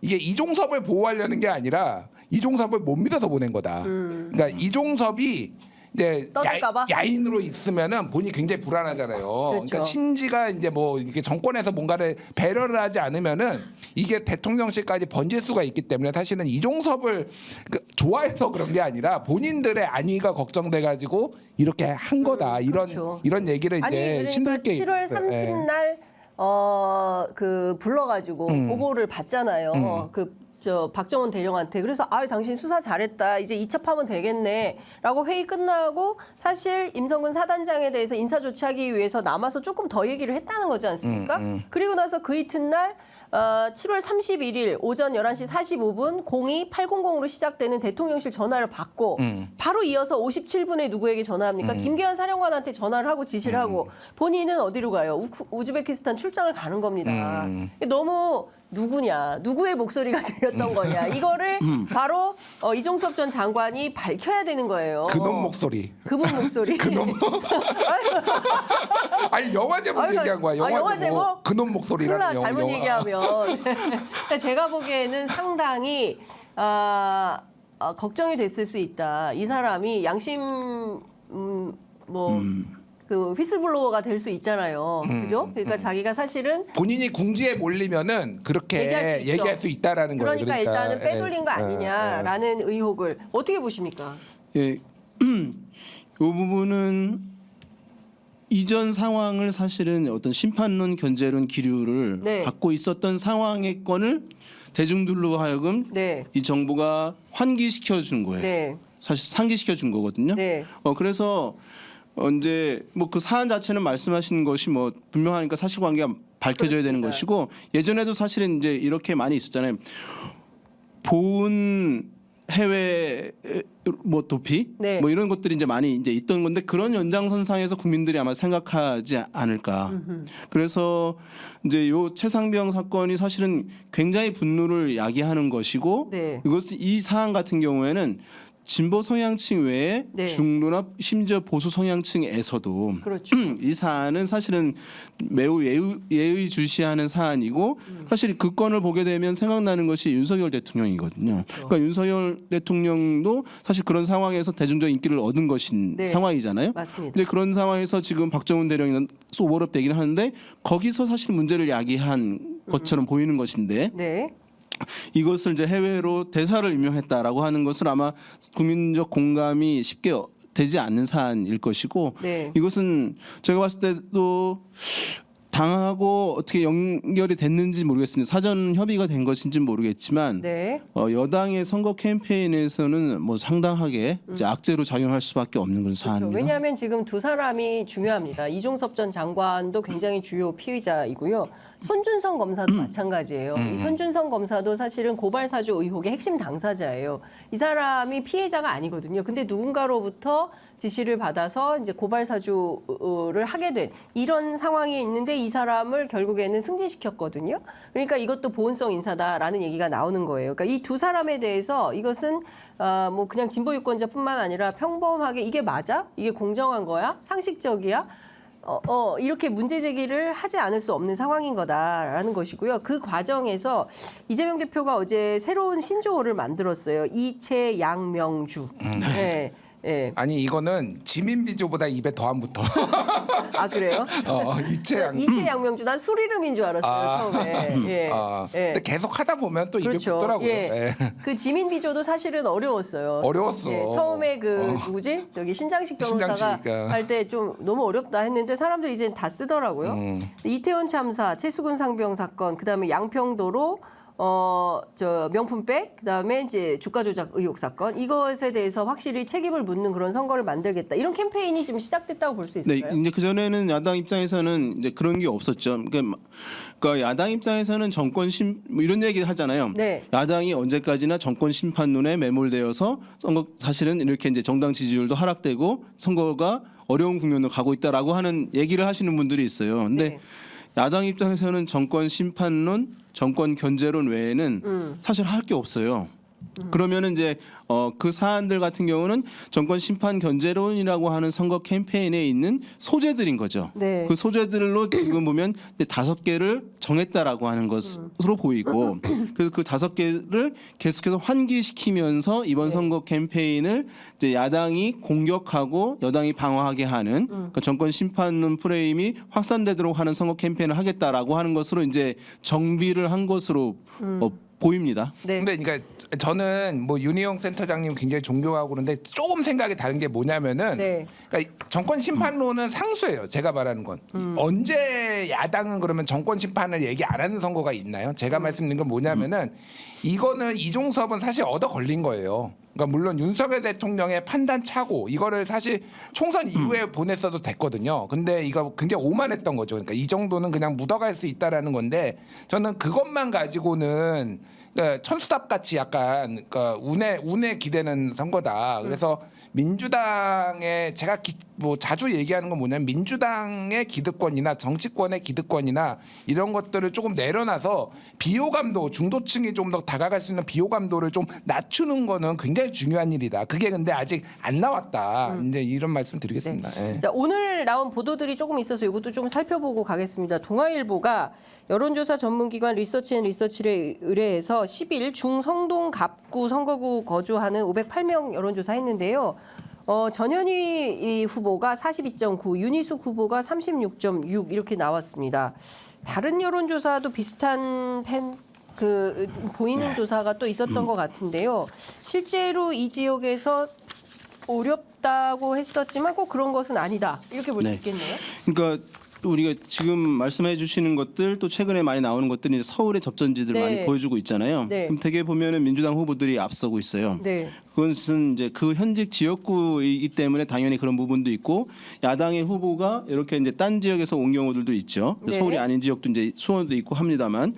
이게 이종섭을 보호하려는 게 아니라 이종섭을 못 믿어서 보낸 거다. 그러니까 이종섭이 이제 떠날까봐? 야인으로 있으면은 본인이 굉장히 불안하잖아요. 그렇죠. 그러니까 심지가 이제 뭐 이게 정권에서 뭔가를 배려를 하지 않으면은 이게 대통령실까지 번질 수가 있기 때문에 사실은 이종섭을 좋아해서 그런 게 아니라 본인들의 안위가 걱정돼 가지고 이렇게 한 거다. 그렇죠. 이런 얘기를 아니 이제 그러니까 신들게 7월 30날 그 불러가지고 보고를 받잖아요. 저 박정원 대령한테. 그래서 당신 수사 잘했다. 이제 이첩하면 되겠네라고 회의 끝나고 사실 임성근 사단장에 대해서 인사 조치하기 위해서 남아서 조금 더 얘기를 했다는 거지 않습니까? 그리고 나서 그 이튿날 7월 31일 오전 11시 45분 02-800으로 시작되는 대통령실 전화를 받고 바로 이어서 57분에 누구에게 전화합니까? 김계환 사령관한테 전화를 하고 지시를 하고 본인은 어디로 가요? 우즈베키스탄 출장을 가는 겁니다. 너무 누구냐, 누구의 목소리가 들렸던 거냐, 이거를 바로 이종섭 전 장관이 밝혀야 되는 거예요. 그놈 목소리. 그분 목소리. 그놈. 아니 영화 제목 얘기한 거야. 영화 제목. 그놈 목소리라는 큰일 나, 잘못 얘기하면. 그러니까 제가 보기에는 상당히 걱정이 됐을 수 있다. 이 사람이 양심 그 휘슬블로워가 될 수 있잖아요. 그죠? 그러니까 자기가 사실은 본인이 궁지에 몰리면은 그렇게 얘기할 수 있다라는 거예요. 그러니까 일단은 빼돌린 거 아니냐라는 의혹을 어떻게 보십니까? 예, 이 부분은 이전 상황을 사실은 어떤 심판론, 견제론 기류를 네. 받고 있었던 상황의 건을 대중들로 하여금 네. 이 정부가 환기시켜 준 거예요. 네. 사실 상기시켜 준 거거든요. 네. 그래서 이제 뭐 그 사안 자체는 말씀하신 것이 뭐 분명하니까 사실관계가 밝혀져야 되는 그렇습니다. 것이고 예전에도 사실은 이제 이렇게 많이 있었잖아요. 보은 해외 뭐 도피 네. 뭐 이런 것들이 이제 많이 이제 있던 건데 그런 연장선상에서 국민들이 아마 생각하지 않을까. 그래서 이제 요 최상병 사건이 사실은 굉장히 분노를 야기하는 것이고 네. 이 사안 같은 경우에는 진보 성향층 외에 네. 중도나 심지어 보수 성향층에서도 그렇죠. 이 사안은 사실은 매우 예의주시하는 사안이고 사실 그 건을 보게 되면 생각나는 것이 윤석열 대통령이거든요. 그러니까 윤석열 대통령도 사실 그런 상황에서 대중적 인기를 얻은 것인 네. 상황이잖아요. 맞습니다. 근데 그런 상황에서 지금 박정훈 대령이는 오버랩되기는 하는데 거기서 사실 문제를 야기한 것처럼 보이는 것인데 네. 이것을 이제 해외로 대사를 임명했다라고 하는 것은 아마 국민적 공감이 쉽게 되지 않는 사안일 것이고 네. 이것은 제가 봤을 때도 당하고 어떻게 연결이 됐는지 모르겠습니다. 사전 협의가 된 것인지는 모르겠지만 네. 여당의 선거 캠페인에서는 뭐 상당하게 이제 악재로 작용할 수밖에 없는 그런 사안입니다. 왜냐하면 지금 두 사람이 중요합니다. 이종섭 전 장관도 굉장히 주요 피의자이고요. 손준성 검사도 마찬가지예요. 이 손준성 검사도 사실은 고발사주 의혹의 핵심 당사자예요. 이 사람이 피해자가 아니거든요. 근데 누군가로부터 지시를 받아서 이제 고발사주를 하게 된 이런 상황이 있는데 이 사람을 결국에는 승진시켰거든요. 그러니까 이것도 보온성 인사다라는 얘기가 나오는 거예요. 그러니까 이 두 사람에 대해서 이것은 뭐 그냥 진보 유권자뿐만 아니라 평범하게 이게 맞아? 이게 공정한 거야? 상식적이야? 이렇게 문제 제기를 하지 않을 수 없는 상황인 거다라는 것이고요. 그 과정에서 이재명 대표가 어제 새로운 신조어를 만들었어요. 이채양명주. 네. 예. 아니 이거는 지민 비조보다 입에 더 안 붙어. 아 그래요? 이채양. 이채양명주 난 술 이름인 줄 알았어요 처음에. 예. 예. 근데 계속 하다 보면 또 입에 그렇죠. 붙더라고요. 예. 예. 그 지민 비조도 사실은 어려웠어요. 어려웠어. 예. 처음에 그 누구지? 저기 신장식 변호사가 신장식, 할 때 좀 너무 어렵다 했는데 사람들이 이제 다 쓰더라고요. 이태원 참사, 최수근 상병 사건, 그다음에 양평도로 저 명품백, 그다음에 이제 주가 조작 의혹 사건, 이것에 대해서 확실히 책임을 묻는 그런 선거를 만들겠다. 이런 캠페인이 지금 시작됐다고 볼 수 네, 있을까요? 이제 그 전에는 야당 입장에서는 이제 그런 게 없었죠. 그러니까 야당 입장에서는 정권 뭐 이런 얘기 하잖아요. 네. 야당이 언제까지나 정권 심판론에 매몰되어서 선거 사실은 이렇게 이제 정당 지지율도 하락되고 선거가 어려운 국면으로 가고 있다라고 하는 얘기를 하시는 분들이 있어요. 근데 네. 야당 입장에서는 정권 심판론, 정권 견제론 외에는 사실 할 게 없어요. 그러면은 이제 그 사안들 같은 경우는 정권 심판 견제론이라고 하는 선거 캠페인에 있는 소재들인 거죠. 네. 그 소재들로 지금 보면 이제 5개를 정했다라고 하는 것으로 보이고 그래서 그 5개를 계속해서 환기시키면서 이번 선거 캠페인을 이제 야당이 공격하고 여당이 방어하게 하는 그 정권 심판론 프레임이 확산되도록 하는 선거 캠페인을 하겠다라고 하는 것으로 이제 정비를 한 것으로 보입니다. 네. 근데 그러니까 저는 뭐 윤희용 센터장님 굉장히 존경하고 그런데 조금 생각이 다른 게 뭐냐면은 네. 그러니까 정권 심판론은 상수예요. 제가 말하는 건 언제 야당은 그러면 정권 심판을 얘기 안 하는 선거가 있나요? 제가 말씀드린 건 뭐냐면은 이거는 이종섭은 사실 얻어 걸린 거예요. 그러니까 물론 윤석열 대통령의 판단 차고 이거를 사실 총선 이후에 보냈어도 됐거든요. 근데 이거 굉장히 오만했던 거죠. 그러니까 이 정도는 그냥 묻어갈 수 있다라는 건데 저는 그것만 가지고는 그러니까 천수답 같이 약간 그러니까 운에 기대는 선거다. 그래서 민주당의 제가 뭐 자주 얘기하는 건 뭐냐면 민주당의 기득권이나 정치권의 기득권이나 이런 것들을 조금 내려놔서 비호감도 중도층이 좀 더 다가갈 수 있는 비호감도를 좀 낮추는 거는 굉장히 중요한 일이다. 그게 근데 아직 안 나왔다. 이제 이런 말씀 드리겠습니다. 예. 자, 오늘 나온 보도들이 조금 있어서 이것도 좀 살펴보고 가겠습니다. 동아일보가 여론조사 전문기관 리서치앤리서치에 의뢰해서 10일 중성동 갑구 선거구 거주하는 508명 여론조사 했는데요. 전현희 후보가 42.9, 윤희숙 후보가 36.6 이렇게 나왔습니다. 다른 여론조사도 비슷한 보이는 조사가 또 있었던 것 같은데요. 실제로 이 지역에서 어렵다고 했었지만 꼭 그런 것은 아니다. 이렇게 볼 수 네. 있겠네요. 그러니까 우리가 지금 말씀해 주시는 것들 또 최근에 많이 나오는 것들이 이제 서울의 접전지들 네. 많이 보여주고 있잖아요. 네. 그럼 되게 보면은 민주당 후보들이 앞서고 있어요. 네. 그것은 이제 그 현직 지역구이기 때문에 당연히 그런 부분도 있고 야당의 후보가 이렇게 이제 딴 지역에서 온 경우들도 있죠. 네. 서울이 아닌 지역도 이제 수원도 있고 합니다만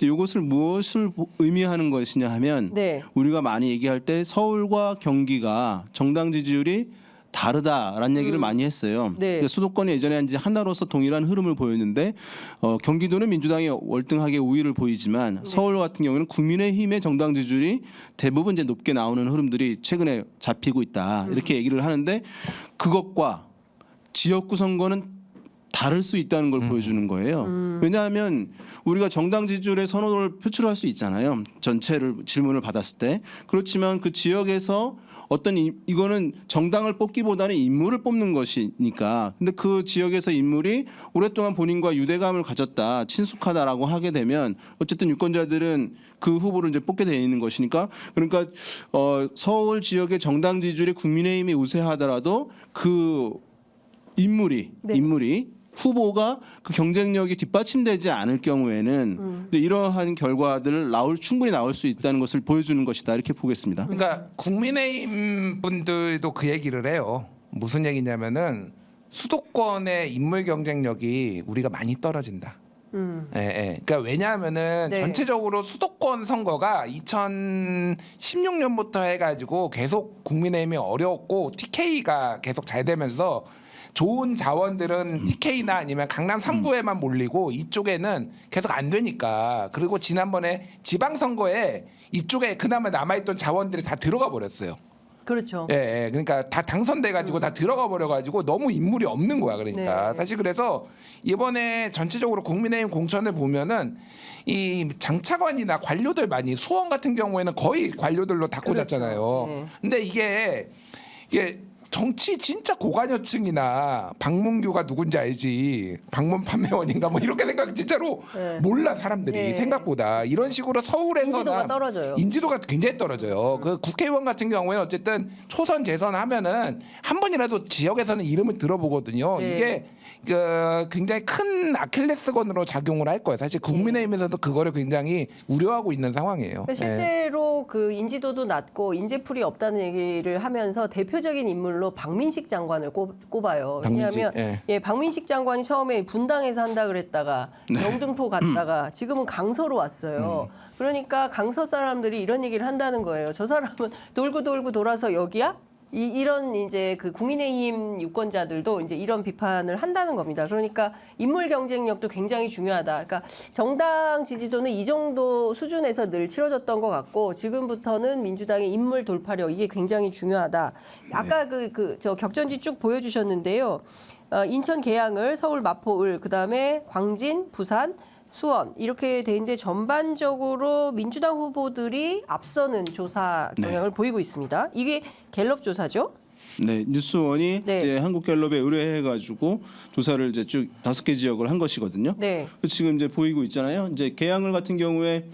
이것을 무엇을 의미하는 것이냐 하면 네. 우리가 많이 얘기할 때 서울과 경기가 정당 지지율이 다르다라는 얘기를 많이 했어요. 네. 그러니까 수도권이 예전에 이제 하나로서 동일한 흐름을 보였는데 경기도는 민주당이 월등하게 우위를 보이지만 서울 같은 경우는 국민의힘의 정당 지지율이 대부분 이제 높게 나오는 흐름들이 최근에 잡히고 있다 이렇게 얘기를 하는데 그것과 지역구 선거는 다를 수 있다는 걸 보여주는 거예요. 왜냐하면 우리가 정당 지지율의 선호를 표출할 수 있잖아요. 전체를 질문을 받았을 때. 그렇지만 그 지역에서 어떤 이거는 정당을 뽑기보다는 인물을 뽑는 것이니까. 근데 그 지역에서 인물이 오랫동안 본인과 유대감을 가졌다, 친숙하다라고 하게 되면 어쨌든 유권자들은 그 후보를 이제 뽑게 되어 있는 것이니까. 그러니까 서울 지역의 정당 지지율이 국민의힘이 우세하더라도 그 인물이 후보가 그 경쟁력이 뒷받침되지 않을 경우에는 이제 이러한 결과들을 충분히 나올 수 있다는 것을 보여주는 것이다 이렇게 보겠습니다. 그러니까 국민의힘 분들도 그 얘기를 해요. 무슨 얘기냐면은 수도권의 인물 경쟁력이 우리가 많이 떨어진다. 그러니까 왜냐하면은 네. 전체적으로 수도권 선거가 2016년부터 해가지고 계속 국민의힘이 어려웠고 TK가 계속 잘 되면서 좋은 자원들은 TK나 아니면 강남 3구에만 몰리고 이쪽에는 계속 안 되니까. 그리고 지난번에 지방선거에 이쪽에 그나마 남아있던 자원들이 다 들어가 버렸어요. 그렇죠. 예, 그러니까 다 당선돼가지고 다 들어가 버려가지고 너무 인물이 없는 거야. 그러니까 네. 사실 그래서 이번에 전체적으로 국민의힘 공천을 보면은 이 장차관이나 관료들 많이 수원 같은 경우에는 거의 관료들로 다 꽂았잖아요. 네. 근데 이게 정치 진짜 고관여층이나 박문규가 누군지 알지, 방문 판매원인가 뭐 이렇게 생각 진짜로 네. 몰라 사람들이. 네. 생각보다 이런 식으로 서울에서나 인지도가 떨어져요. 인지도가 굉장히 떨어져요. 그 국회의원 같은 경우에는 어쨌든 초선 재선하면은 한 번이라도 지역에서는 이름을 들어보거든요. 네. 이게 굉장히 큰 아킬레스건으로 작용을 할 거예요. 사실 국민의힘에서도 그거를 굉장히 우려하고 있는 상황이에요. 그러니까 네. 실제로 그 인지도도 낮고 인재풀이 없다는 얘기를 하면서 대표적인 인물로 박민식 장관을 꼽아요. 박민식, 왜냐하면 예, 박민식 장관이 처음에 분당에서 한다 그랬다가 영등포 갔다가 지금은 강서로 왔어요. 그러니까 강서 사람들이 이런 얘기를 한다는 거예요. 저 사람은 돌고 돌고 돌아서 여기야? 이런 이제 그 국민의힘 유권자들도 이제 이런 비판을 한다는 겁니다. 그러니까 인물 경쟁력도 굉장히 중요하다. 그러니까 정당 지지도는 이 정도 수준에서 늘 치러졌던 것 같고 지금부터는 민주당의 인물 돌파력 이게 굉장히 중요하다. 아까 저 격전지 쭉 보여주셨는데요. 인천 계양을, 서울 마포을, 그다음에 광진, 부산, 수원 이렇게 돼 있는데 전반적으로 민주당 후보들이 앞서는 조사 경향을 보이고 있습니다. 이게 갤럽 조사죠? 네, 뉴스원이 네. 이제 한국갤럽에 의뢰해가지고 조사를 이제 쭉 5개 지역을 한 것이거든요. 네. 지금 이제 보이고 있잖아요. 이제 계양을 같은 경우에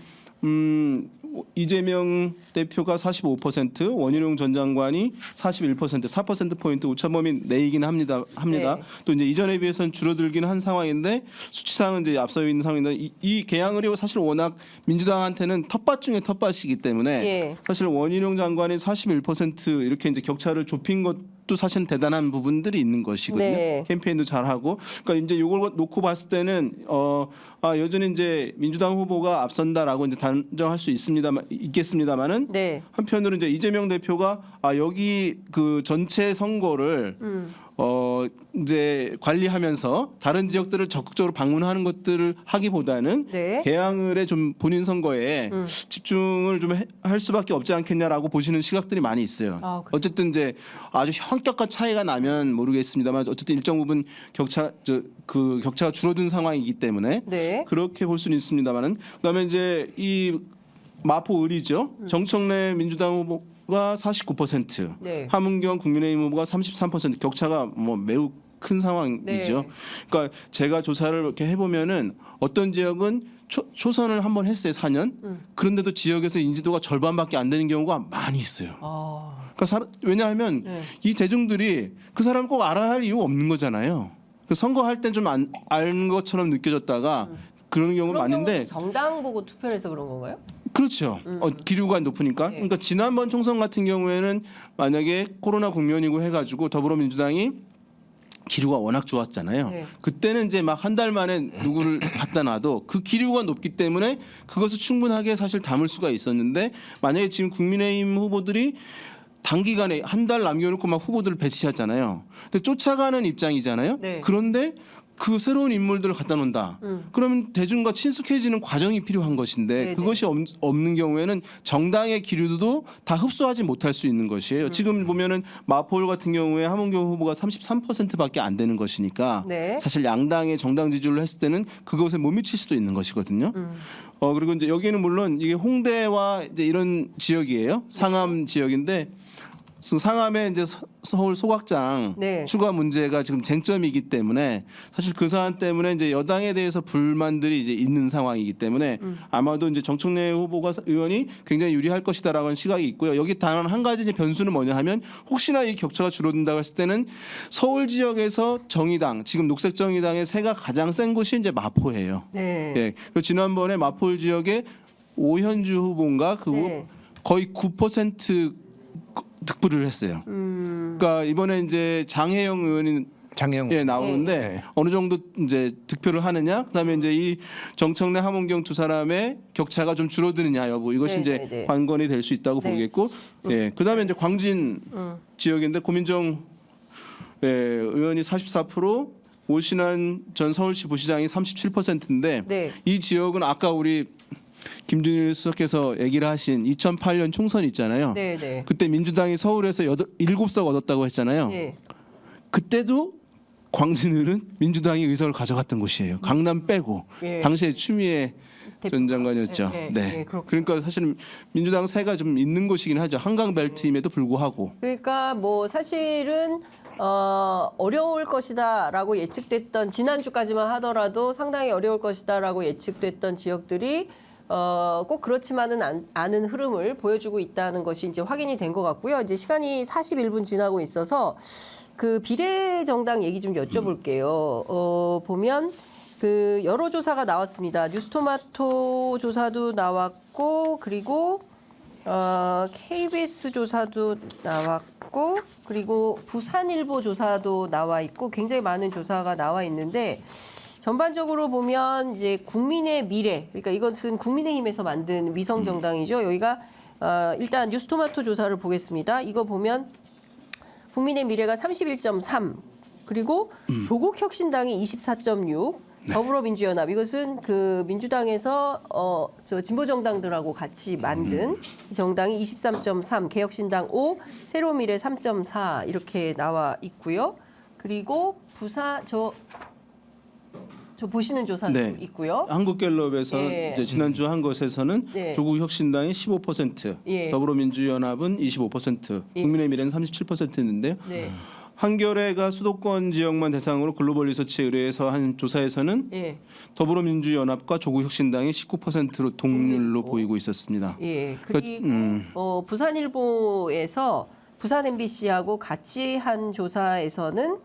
이재명 대표가 45%, 원희룡 전 장관이 41%, 4% 포인트 오차범위 내이긴 합니다. 네. 또 이제 이전에 비해서는 줄어들기는 한 상황인데 수치상은 이제 앞서 있는 상황인데 이 계양을이 사실 워낙 민주당한테는 텃밭 중에 텃밭이기 때문에 예. 사실 원희룡 장관이 41% 이렇게 이제 격차를 좁힌 것도 사실 대단한 부분들이 있는 것이거든요. 네. 캠페인도 잘하고, 그러니까 이제 이걸 놓고 봤을 때는 여전히 이제 민주당 후보가 앞선다라고 이제 단정할 수 있겠습니다만은 네. 한편으로 이제 이재명 대표가 여기 그 전체 선거를 이제 관리하면서 다른 지역들을 적극적으로 방문하는 것들을 하기보다는 네. 계양을의 좀 본인 선거에 집중을 좀 할 수밖에 없지 않겠냐라고 보시는 시각들이 많이 있어요. 아, 그래요? 어쨌든 이제 아주 현격한 차이가 나면 모르겠습니다만 어쨌든 일정 부분 격차가 줄어든 상황이기 때문에 네. 그렇게 볼 수는 있습니다만은 그다음에 이제 이 마포을이죠. 정청래 민주당 후보가 49%, 네. 함은경 국민의힘 후보가 33% 격차가 뭐 매우 큰 상황이죠. 네. 그러니까 제가 조사를 이렇게 해보면은 어떤 지역은 초선을 한번 했어요, 4년. 그런데도 지역에서 인지도가 절반밖에 안 되는 경우가 많이 있어요. 아, 그러니까 왜냐하면 네. 이 대중들이 그 사람을 꼭 알아야 할 이유가 없는 거잖아요. 그 선거할 땐 좀 아는 것처럼 느껴졌다가 그러는 경우가 그런 많은데 경우는 정당 보고 투표를 해서 그런 건가요? 그렇죠. 기류가 높으니까. 네. 그러니까 지난번 총선 같은 경우에는 만약에 코로나 국면이고 해가지고 더불어민주당이 기류가 워낙 좋았잖아요. 네. 그때는 이제 막 한 달 만에 누구를 갖다 놔도 그 기류가 높기 때문에 그것을 충분하게 사실 담을 수가 있었는데 만약에 지금 국민의힘 후보들이 단기간에 한 달 남겨놓고 막 후보들을 배치하잖아요. 근데 쫓아가는 입장이잖아요. 네. 그런데 그 새로운 인물들을 갖다 놓는다. 그러면 대중과 친숙해지는 과정이 필요한 것인데 네네. 그것이 없는 경우에는 정당의 기류도 다 흡수하지 못할 수 있는 것이에요. 지금 보면은 마포울 같은 경우에 함은경 후보가 33%밖에 안 되는 것이니까 네. 사실 양당의 정당 지지를 했을 때는 그것에 못 미칠 수도 있는 것이거든요. 그리고 이제 여기는 물론 이게 홍대와 이제 이런 지역이에요. 상암 지역인데 상암의 이제 서울 소각장 네. 추가 문제가 지금 쟁점이기 때문에 사실 그 사안 때문에 이제 여당에 대해서 불만들이 이제 있는 상황이기 때문에 아마도 이제 정청래 후보가 의원이 굉장히 유리할 것이다라는 시각이 있고요. 여기 단 한 가지 이제 변수는 뭐냐 하면 혹시나 이 격차가 줄어든다고 했을 때는 서울 지역에서 정의당 지금 녹색 정의당의 세가 가장 센 곳이 이제 마포예요. 네. 예. 그 지난번에 마포 지역에 오현주 후보인가 그 네. 거의 9% 득표를 했어요. 그러니까 이번에 이제 장혜영 의원이 장혜영 나오는데 네. 어느 정도 이제 득표를 하느냐, 그다음에 이제 이 정청래 함은경 두 사람의 격차가 좀 줄어드느냐 여부 이것이 네, 이제 네, 네. 관건이 될 수 있다고 네. 보겠고, 그다음에 이제 광진 지역인데 고민정 의원이 44%, 오신환 전 서울시 부시장이 37%인데 네. 이 지역은 아까 우리 김준일 수석께서 얘기를 하신 2008년 총선 있잖아요. 네, 네. 그때 민주당이 서울에서 7석 얻었다고 했잖아요. 예. 그때도 광진을은 민주당이 의석을 가져갔던 곳이에요. 강남 빼고 예. 당시에 추미애 전 장관이었죠. 예, 예, 네. 예, 그렇군요. 그러니까 사실은 민주당 세가 좀 있는 곳이긴 하죠. 한강 벨트임에도 불구하고. 그러니까 뭐 사실은 어려울 것이다라고 예측됐던 지난주까지만 하더라도 상당히 어려울 것이다라고 예측됐던 지역들이 꼭 그렇지만은 않은 흐름을 보여주고 있다는 것이 이제 확인이 된 것 같고요. 이제 시간이 41분 지나고 있어서 그 비례정당 얘기 좀 여쭤볼게요. 보면 그 여러 조사가 나왔습니다. 뉴스토마토 조사도 나왔고 그리고 KBS 조사도 나왔고 그리고 부산일보 조사도 나와 있고 굉장히 많은 조사가 나와 있는데 전반적으로 보면 이제 국민의 미래 그러니까 이것은 국민의힘에서 만든 위성 정당이죠. 여기가 일단 뉴스토마토 조사를 보겠습니다. 이거 보면 국민의 미래가 31.3 그리고 조국혁신당이 24.6 더불어민주연합 이것은 그 민주당에서 저 진보 정당들하고 같이 만든 이 정당이 23.3, 개혁신당 5, 새로미래 3.4 이렇게 나와 있고요. 그리고 부산 저 보시는 조사도 네. 있고요. 한국갤럽에서 예. 이제 지난주 한 것에서는 네. 조국혁신당이 15%, 예. 더불어민주연합은 25%, 예. 국민의미래는 37%인데요. 네. 한겨레가 수도권 지역만 대상으로 글로벌 리서치에 의뢰해서 한 조사에서는 예. 더불어민주연합과 조국혁신당이 19%로 동률로 보이고 있었습니다. 예. 그리고 부산일보에서 부산 MBC하고 같이 한 조사에서는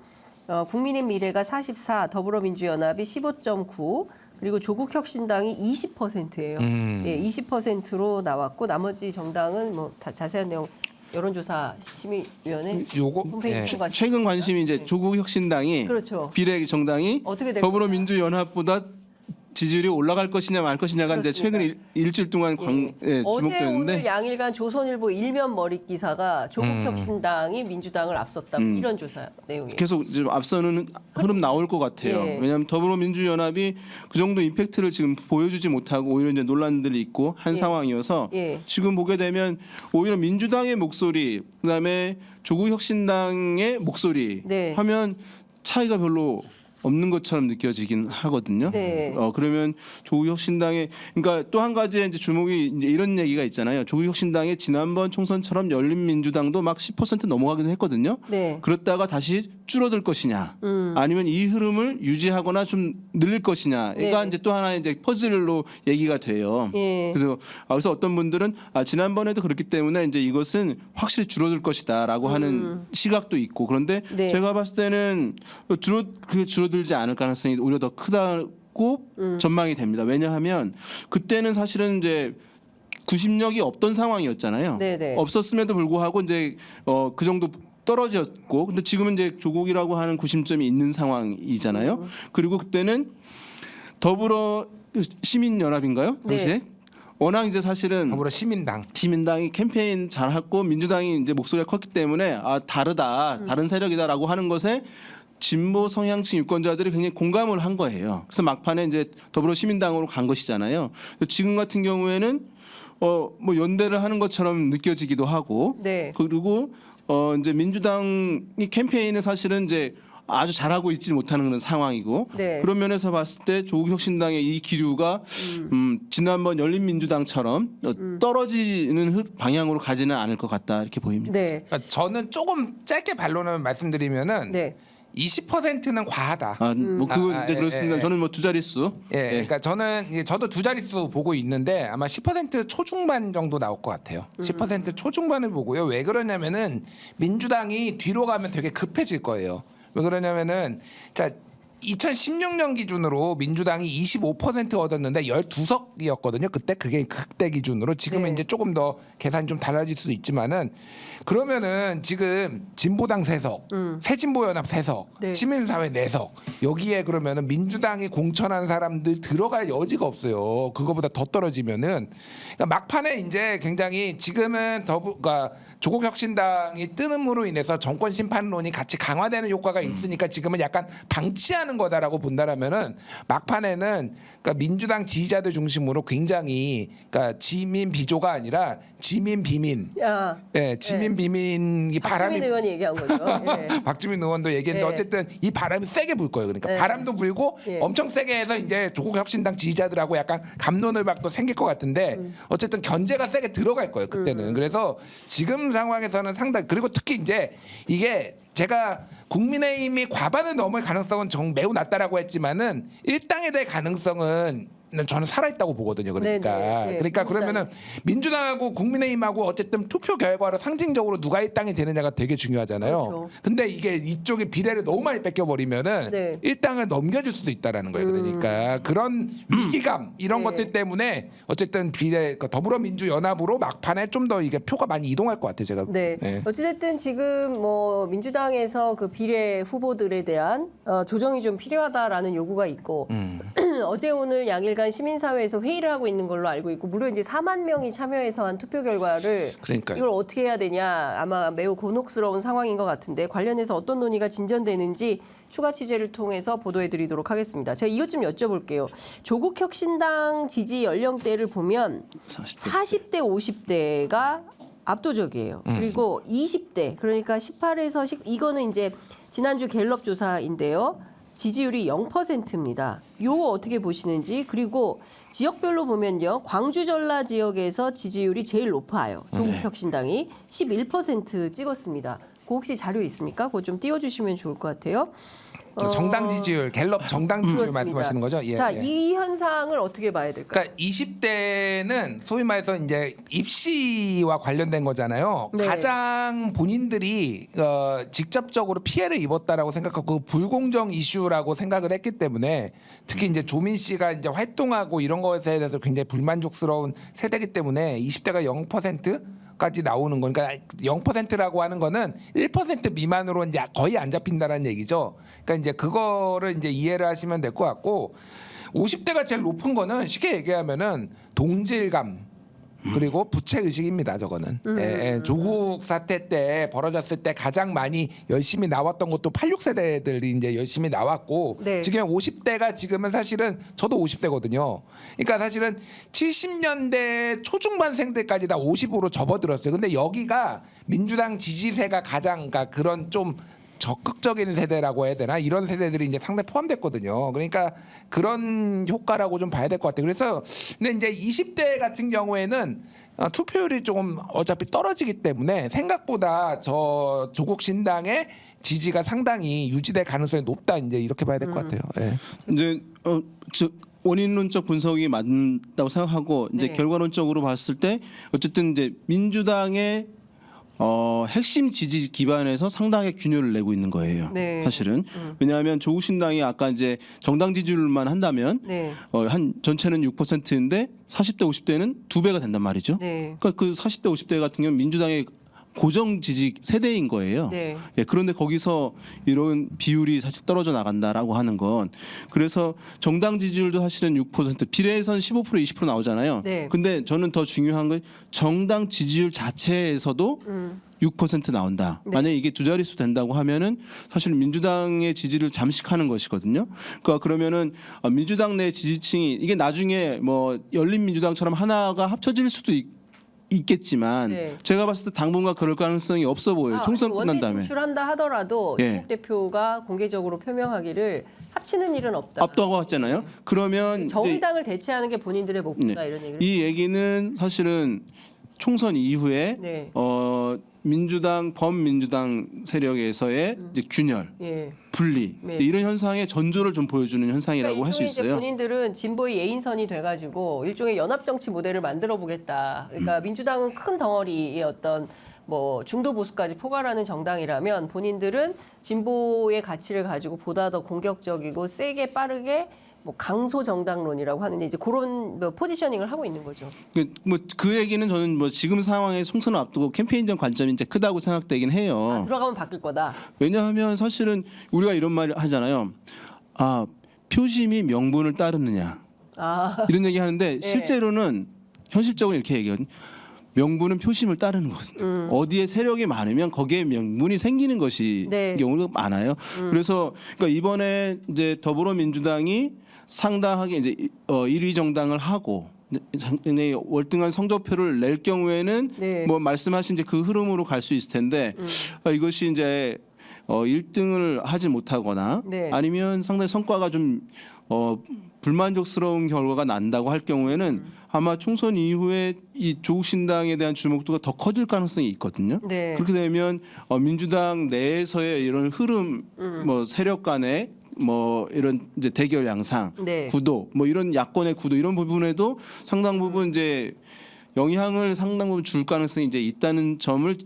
국민의 미래가 44, 더불어민주연합이 15.9, 그리고 조국혁신당이 20%예요. 예, 20%로 나왔고 나머지 정당은 뭐 다 자세한 내용 여론조사 심의위원회 요거 홈페이지 예. 통과. 최근 관심이 이제 조국혁신당이 그렇죠. 비례 정당이 어떻게 될 더불어민주연합보다 지지율이 올라갈 것이냐 말 것이냐가 이제 그렇습니다. 최근 일주일 동안 어제 오늘 주목되는데 양일간 조선일보 일면 머릿 기사가 조국혁신당이 민주당을 앞섰다 이런 조사 내용이에요. 계속 이제 앞서는 흐름 나올 것 같아요. 예. 왜냐하면 더불어민주연합이 그 정도 임팩트를 지금 보여주지 못하고 오히려 이제 논란들이 있고 한 예. 상황이어서 예. 지금 보게 되면 오히려 민주당의 목소리 그다음에 조국혁신당의 목소리 네. 하면 차이가 별로 없는 것처럼 느껴지긴 하거든요. 네. 그러면 조국혁신당의 그러니까 또 한 가지 이제 주목이 이제 이런 얘기가 있잖아요. 조국혁신당의 지난번 총선처럼 열린민주당도 막 10% 넘어가기도 했거든요. 네. 그랬다가 다시 줄어들 것이냐, 아니면 이 흐름을 유지하거나 좀 늘릴 것이냐. 그러니까 네. 이제 또 하나의 이제 퍼즐로 얘기가 돼요. 예. 그래서 어떤 분들은 지난번에도 그렇기 때문에 이제 이것은 확실히 줄어들 것이다라고 하는 시각도 있고 그런데 네. 제가 봤을 때는 그게 줄어들지 않을 가능성이 오히려 더 크다고 전망이 됩니다. 왜냐하면 그때는 사실은 이제 구심력이 없던 상황이었잖아요. 네네. 없었음에도 불구하고 이제 그 정도 떨어졌고 근데 지금은 이제 조국이라고 하는 구심점이 있는 상황이잖아요. 그리고 그때는 더불어 시민연합인가요? 당시에 네. 워낙 이제 사실은 더불어 시민당. 시민당이 캠페인 잘했고 민주당이 이제 목소리가 컸기 때문에 다르다 다른 세력이다라고 하는 것에 진보 성향층 유권자들이 굉장히 공감을 한 거예요. 그래서 막판에 이제 더불어 시민당으로 간 것이잖아요. 지금 같은 경우에는 뭐 연대를 하는 것처럼 느껴지기도 하고 네. 그리고 이제 민주당이 캠페인을 사실은 이제 아주 잘하고 있지 못하는 그런 상황이고 네. 그런 면에서 봤을 때 조국혁신당의 이 기류가 지난번 열린민주당처럼 떨어지는 방향으로 가지는 않을 것 같다 이렇게 보입니다. 네. 그러니까 저는 조금 짧게 반론을 말씀드리면은 네. 20%는 과하다. 뭐 그거 이제 예, 그렇습니다. 예. 저는 뭐 두 자릿수. 예, 그러니까 저도 두 자릿수 보고 있는데 아마 10% 초중반 정도 나올 것 같아요. 10% 초중반을 보고요. 왜 그러냐면은 민주당이 뒤로 가면 되게 급해질 거예요. 왜 그러냐면은 자 2016년 기준으로 민주당이 25% 얻었는데 12석이었거든요. 그때 그게 극대 기준으로 지금은 네. 이제 조금 더 계산이 좀 달라질 수도 있지만은 그러면은 지금 진보당 3석, 새진보연합 3석, 네. 시민사회 4석 여기에 그러면은 민주당이 공천한 사람들 들어갈 여지가 없어요. 그거보다 더 떨어지면은 그러니까 막판에 이제 굉장히 지금은 그러니까 조국혁신당이 뜨는으로 인해서 정권 심판론이 같이 강화되는 효과가 있으니까 지금은 약간 방치하는 하는 거다라고 본다라면은 막판에는 그러니까 민주당 지지자들 중심으로 굉장히 그러니까 지민 비조가 아니라 지민 비민, 야, 예, 지민 비민이 바람이 박주민 의원이 얘기한 거죠. 예. 박주민 의원도 얘기했는데 예. 어쨌든 이 바람이 세게 불 거예요. 그러니까 예. 바람도 불고 예. 엄청 세게 해서 이제 조국 혁신당 지지자들하고 약간 갑론을박도 생길 것 같은데 어쨌든 견제가 세게 들어갈 거예요. 그때는. 그래서 지금 상황에서는 상당히 그리고 특히 이제 이게 제가 국민의힘이 과반을 넘을 가능성은 매우 낮다라고 했지만은 일당에 대해 가능성은 저는 살아있다고 보거든요. 그러니까 네네. 네, 그러니까 민주당. 그러면은 민주당하고 국민의힘하고 어쨌든 투표 결과로 상징적으로 누가 일당이 되느냐가 되게 중요하잖아요. 그렇죠. 근데 이게 이쪽에 비례를 너무 많이 뺏겨버리면은 네. 일당을 넘겨줄 수도 있다라는 거예요. 그러니까 그런 위기감 이런 네. 것들 때문에 어쨌든 비례 더불어민주연합으로 막판에 좀 더 이게 표가 많이 이동할 것 같아요. 제가. 네. 네. 어찌됐든 지금 뭐 민주당에서 그 비례 후보들에 대한 조정이 좀 필요하다라는 요구가 있고 어제 오늘 양일간 시민사회에서 회의를 하고 있는 걸로 알고 있고 무려 이제 4만 명이 참여해서 한 투표 결과를 그러니까요. 이걸 어떻게 해야 되냐 아마 매우 곤혹스러운 상황인 것 같은데 관련해서 어떤 논의가 진전되는지 추가 취재를 통해서 보도해드리도록 하겠습니다. 제가 이것 좀 여쭤볼게요. 조국 혁신당 지지 연령대를 보면 40대, 50대가 압도적이에요. 그리고 20대, 그러니까 18에서 이거는 이제 지난주 갤럽 조사인데요. 지지율이 0%입니다. 요거 어떻게 보시는지 그리고 지역별로 보면요. 광주 전라 지역에서 지지율이 제일 높아요. 조국 혁신당이 11% 찍었습니다. 그 혹시 자료 있습니까? 그거 좀 띄워주시면 좋을 것 같아요. 정당 지지율, 갤럽 정당 지지율 그렇습니다. 말씀하시는 거죠? 예, 자, 예. 이 현상을 어떻게 봐야 될까요? 그러니까 20대는 소위 말해서 이제 입시와 관련된 거잖아요. 네. 가장 본인들이 직접적으로 피해를 입었다라고 생각하고 불공정 이슈라고 생각을 했기 때문에 특히 이제 조민 씨가 이제 활동하고 이런 것에 대해서 굉장히 불만족스러운 세대이기 때문에 20대가 0%까지 나오는 거니까 0%라고 하는 거는 1% 미만으로 이제 거의 안 잡힌다라는 얘기죠. 그러니까 이제 그거를 이제 이해를 하시면 될 것 같고 50대가 제일 높은 거는 쉽게 얘기하면은 동질감 그리고 부채 의식입니다. 저거는 조국 사태 때 벌어졌을 때 가장 많이 열심히 나왔던 것도 86세대들이 이제 열심히 나왔고 네. 지금 50대가 지금은 사실은 저도 50대거든요. 그러니까 사실은 70년대 초중반생들까지 다 50으로 접어들었어요. 근데 여기가 민주당 지지세가 가장 그러니까 그런 좀 적극적인 세대라고 해야 되나 이런 세대들이 이제 상당히 포함됐거든요. 그러니까 그런 효과라고 좀 봐야 될 것 같아요. 그래서 근데 이제 20대 같은 경우에는 투표율이 조금 어차피 떨어지기 때문에 생각보다 저 조국 신당의 지지가 상당히 유지될 가능성이 높다 이제 이렇게 봐야 될 것 같아요. 예. 이제 원인론적 분석이 맞다고 생각하고 이제 네. 결과론적으로 봤을 때 어쨌든 이제 민주당의 핵심 지지 기반에서 상당히 균열을 내고 있는 거예요. 네. 사실은 왜냐하면 조국 신당이 아까 이제 정당 지지율만 한다면 네. 한 전체는 6%인데 40대 50대는 2배가 된단 말이죠. 네. 그러니까 그 40대 50대 같은 경우는 민주당의 고정 지지 세대인 거예요. 네. 예, 그런데 거기서 이런 비율이 사실 떨어져 나간다라고 하는 건 그래서 정당 지지율도 사실은 6% 비례에서는 15% 20% 나오잖아요. 네. 근데 저는 더 중요한 건 정당 지지율 자체에서도 6% 나온다. 네. 만약에 이게 두 자릿수 된다고 하면은 사실 민주당의 지지를 잠식하는 것이거든요. 그러니까 그러면은 민주당 내 지지층이 이게 나중에 뭐 열린민주당처럼 하나가 합쳐질 수도 있겠지만 네. 제가 봤을 때 당분간 그럴 가능성이 없어 보여요. 총선 끝난 원내 다음에. 진출한다 하더라도 예. 조국 대표가 공개적으로 표명하기를 합치는 일은 없다. 압도하고 왔잖아요. 그러면 이제 정의당을 대체하는 게 본인들의 목표다 이런 얘기를. 이 얘기는 사실은 총선 이후에 네. 민주당 범민주당 세력에서의 이제 균열, 예. 분리 네. 이런 현상의 전조를 좀 보여주는 현상이라고 할 수 일종의 이제 있어요. 본인들은 진보의 예인선이 돼가지고 일종의 연합 정치 모델을 만들어 보겠다. 그러니까 민주당은 큰 덩어리의 어떤 뭐 중도 보수까지 포괄하는 정당이라면 본인들은 진보의 가치를 가지고 보다 더 공격적이고 세게 빠르게 뭐 강소 정당론이라고 하는데 이제 그런 뭐 포지셔닝을 하고 있는 거죠. 그 얘기는 저는 뭐 지금 상황에 총선을 앞두고 캠페인적 관점이 이제 크다고 생각되긴 해요. 들어가면 바뀔 거다. 왜냐하면 사실은 우리가 이런 말 하잖아요. 표심이 명분을 따르느냐 아, 이런 얘기 하는데 실제로는 현실적으로 이렇게 얘기하거든요. 명분은 표심을 따르는 거거든요. 어디에 세력이 많으면 거기에 명분이 생기는 것이 네. 경우가 많아요. 그래서 그러니까 이번에 이제 더불어민주당이 상당하게 이제 1위 정당을 하고 상당히 월등한 성적표를 낼 경우에는 네. 뭐 말씀하신 이제 그 흐름으로 갈 수 있을 텐데 이것이 이제 1등을 하지 못하거나 네. 아니면 상당히 성과가 좀 불만족스러운 결과가 난다고 할 경우에는 아마 총선 이후에 이 조국 신당에 대한 주목도가 더 커질 가능성이 있거든요. 네. 그렇게 되면 민주당 내에서의 이런 흐름, 뭐 세력 간의 뭐 이런 이제 대결 양상, 네. 구도, 뭐 이런 야권의 구도 이런 부분에도 상당 부분 이제 영향을 상당 부분 줄 가능성이 이제 있다는 점을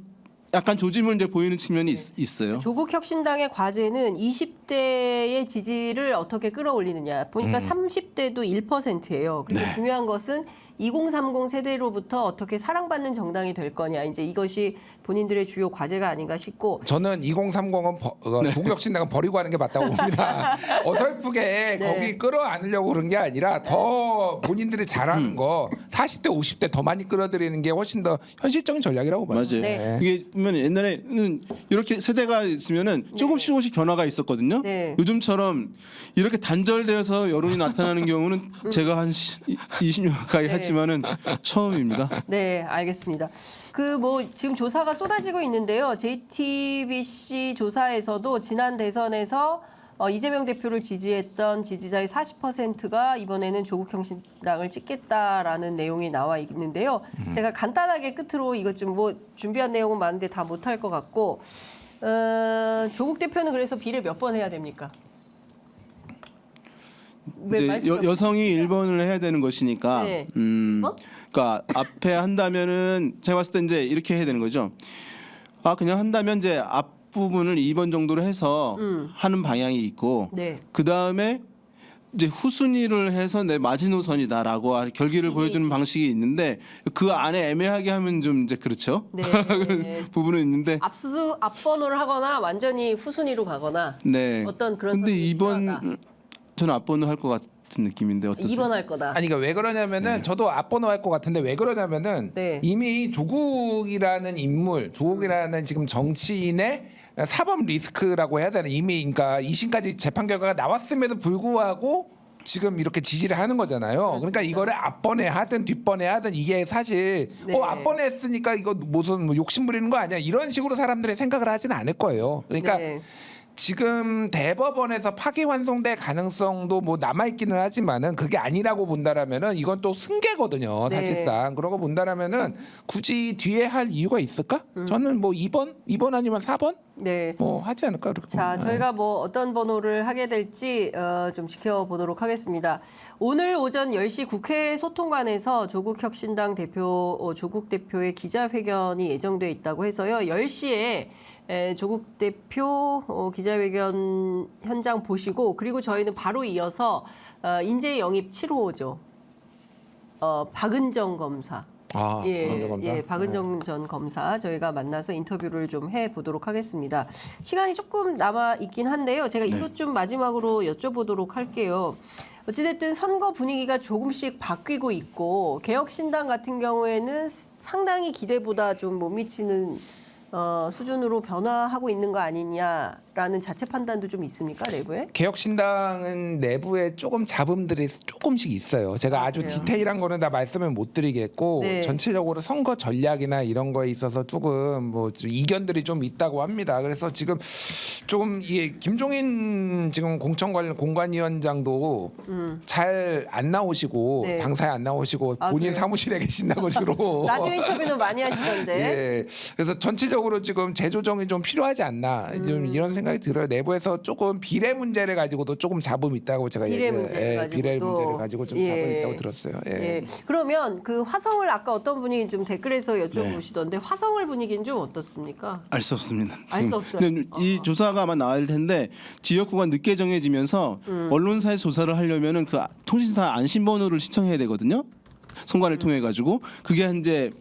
약간 조짐을 이제 보이는 측면이 있어요. 조국 혁신당의 과제는 20대의 지지를 어떻게 끌어올리느냐. 보니까 30대도 1%예요. 그리고 중요한 것은 2030 세대로부터 어떻게 사랑받는 정당이 될 거냐. 이제 이것이 본인들의 주요 과제가 아닌가 싶고. 저는 2030은 조국 혁신당은 버리고 하는 게 맞다고 봅니다. 어설프게 네. 거기 끌어안으려고 그런 게 아니라 더 본인들이 잘하는 거 40대 50대 더 많이 끌어들이는 게 훨씬 더 현실적인 전략이라고 봐요. 맞아요. 네. 이게 보면 옛날에는 이렇게 세대가 있으면은 조금씩 변화가 있었거든요. 네. 요즘처럼 이렇게 단절되어서 여론이 나타나는 경우는 제가 한 20년 가까이 네. 했지만은 처음입니다. 네, 알겠습니다. 그 뭐 지금 조사가 쏟아지고 있는데요. JTBC 조사에서도 지난 대선에서 이재명 대표를 지지했던 지지자의 40%가 이번에는 조국 혁신당을 찍겠다라는 내용이 나와 있는데요. 제가 간단하게 끝으로 이것 좀 뭐 준비한 내용은 많은데 다 못할 것 같고 조국 대표는 그래서 비례 몇 번 해야 됩니까? 왜 이제 말씀 여성이 1번을 해야 되는 것이니까 네. 어? 그러니까 앞에 한다면은 제가 봤을 때 이제 이렇게 해야 되는 거죠. 그냥 한다면 이제 앞부분을 2번 정도로 해서 하는 방향이 있고 네. 그다음에 이제 후순위를 해서 내 마지노선이다라고 결기를 이게 보여주는 방식이 있는데 그 안에 애매하게 하면 좀 이제 그렇죠. 네. 부분은 있는데 앞번호를 하거나 완전히 후순위로 가거나 네. 어떤 그런 근데 선택이 2번 필요하다. 저는 앞번호 할 것 같은 느낌인데 어떠세요? 2번 할 거다. 아니 그러니까 왜 그러냐면은 저도 앞번호 할 것 같은데 왜 그러냐면은 네. 이미 조국이라는 인물, 조국이라는 지금 정치인의 사법 리스크라고 해야 되나 이미 그러니까 2심까지 재판 결과가 나왔음에도 불구하고 지금 이렇게 지지를 하는 거잖아요. 그러니까 이거를 앞번에 하든 뒷번에 하든 이게 사실 네. 앞번에 했으니까 이거 무슨 뭐 욕심 부리는 거 아니야 이런 식으로 사람들이 생각을 하지는 않을 거예요. 그러니까 네. 지금 대법원에서 파기환송될 가능성도 뭐 남아있기는 하지만은 그게 아니라고 본다라면은 이건 또 승계거든요 네. 사실상. 그러고 본다라면은 굳이 뒤에 할 이유가 있을까? 저는 뭐 2번 아니면 4번 네. 뭐 하지 않을까 그렇게. 자, 봅니다. 저희가 뭐 어떤 번호를 하게 될지 좀 지켜보도록 하겠습니다. 오늘 오전 10시 국회 소통관에서 조국 혁신당 대표 조국 대표의 기자회견이 예정돼 있다고 해서요. 10시에 조국 대표 기자회견 현장 보시고 그리고 저희는 바로 이어서 인재 영입 7호죠. 박은정 검사. 박은정 전 검사 저희가 만나서 인터뷰를 좀 해보도록 하겠습니다. 시간이 조금 남아 있긴 한데요. 제가 이것 좀 마지막으로 여쭤보도록 할게요. 어찌됐든 선거 분위기가 조금씩 바뀌고 있고 개혁신당 같은 경우에는 상당히 기대보다 좀 못 미치는 수준으로 변화하고 있는 거 아니냐라는 자체 판단도 좀 있습니까 내부에? 개혁신당은 내부에 조금 잡음들이 조금씩 있어요. 제가 아주 그래요? 디테일한 거는 다 말씀을 못 드리겠고 네. 전체적으로 선거 전략이나 이런 거에 있어서 조금 뭐 이견들이 좀 있다고 합니다. 그래서 지금 조금 이 김종인 지금 공천관리위원장도 잘 안 나오시고 네. 당사에 안 나오시고 아, 본인 그래요? 사무실에 계신다고 주로 라디오 인터뷰는 많이 하시던데. 예. 그래서 전체적으로 지금 재조정이 좀 필요하지 않나 좀 이런 생각이 들어요. 내부에서 조금 비례 문제를 가지고도 조금 잡음 있다고 제가 비례 문제를 가지고도. 비례 문제를 가지고 좀 잡음 있다고 들었어요. 예. 예. 그러면 그 화성을 아까 어떤 분이 좀 댓글에서 여쭤보시던데 화성을 분위기는 좀 어떻습니까? 알 수 없습니다. 알수 지금. 없어요. 근데 이 조사가 아마 나올 텐데 지역구가 늦게 정해지면서 언론사에 조사를 하려면은 그 통신사 안심번호를 신청해야 되거든요. 선관을 통해 가지고 그게 이제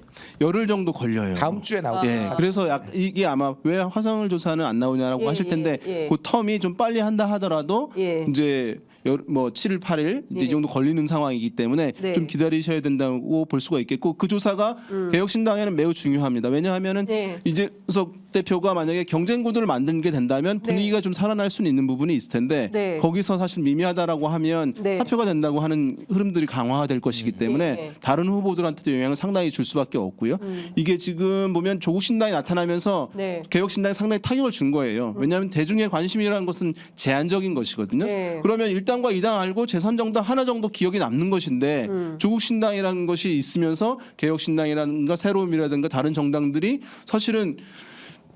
열흘 정도 걸려요. 다음 주에 나오고. 예, 그래서 이게 아마 왜 화성을 조사는 안 나오냐라고 예, 하실 텐데 예. 그 텀이 좀 빨리 한다 하더라도 예. 이제 뭐 7일, 8일 이제 네. 이 정도 걸리는 상황이기 때문에 네. 좀 기다리셔야 된다고 볼 수가 있겠고 그 조사가 개혁신당에는 매우 중요합니다. 왜냐하면은 네. 이재석 대표가 만약에 경쟁 구도를 만들게 된다면 분위기가 좀 살아날 수는 있는 부분이 있을 텐데 네. 거기서 사실 미미하다라고 하면 네. 사표가 된다고 하는 흐름들이 강화될 것이기 때문에 네. 다른 후보들한테도 영향을 상당히 줄 수밖에 없고요. 이게 지금 보면 조국 신당이 나타나면서 네. 개혁 신당이 상당히 타격을 준 거예요. 왜냐하면 대중의 관심이라는 것은 제한적인 것이거든요. 네. 그러면 1당과 2당 알고 제3정당 하나 정도 기억이 남는 것인데 조국 신당이라는 것이 있으면서 개혁 신당이라든가 새로움이라든가 다른 정당들이 사실은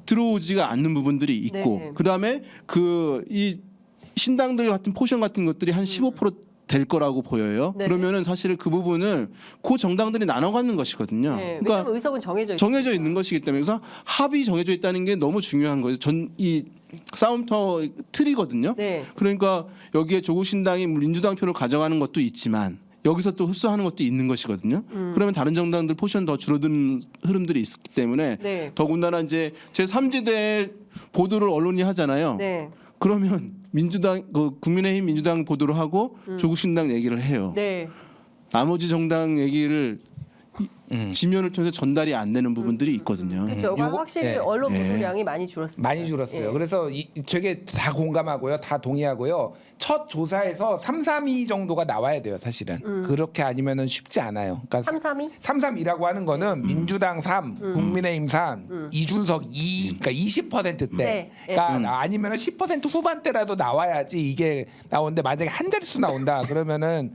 들어오지가 않는 부분들이 있고 네. 그다음에 이 신당들 같은 포션 같은 것들이 한 15%될 거라고 보여요. 네. 그러면은 사실 그 부분을 그 정당들이 나눠 갖는 것이거든요. 네. 그러니까 왜냐면 의석은 정해져 있는 것이기 때문에 그래서 합이 정해져 있다는 게 너무 중요한 거예요. 이 싸움터 틀이거든요. 네. 그러니까 여기에 조국 신당이 민주당 표를 가져가는 것도 있지만 여기서 또 흡수하는 것도 있는 것이거든요. 그러면 다른 정당들 포션 더 줄어드는 흐름들이 있기 때문에 네. 더군다나 이제 제3지대 보도를 언론이 하잖아요. 네. 그러면 민주당 국민의힘 민주당 보도를 하고 조국 신당 얘기를 해요. 네. 나머지 정당 얘기를 지면을 통해서 전달이 안 되는 부분들이 있거든요. 그렇죠. 요거- 확실히 네. 언론 네. 보도량이 많이 줄었습니다. 많이 줄었어요. 예. 그래서 되게 다 공감하고요. 다 동의하고요. 첫 조사에서 332 정도가 나와야 돼요, 사실은. 그렇게 아니면은 쉽지 않아요. 그러니까 332? 332라고 하는 거는 민주당 3, 국민의힘 3, 이준석 2, 그러니까 20%대. 네. 그러니까 아니면은 10% 후반대라도 나와야지 이게 나오는데 만약에 한 자릿수 나온다 그러면은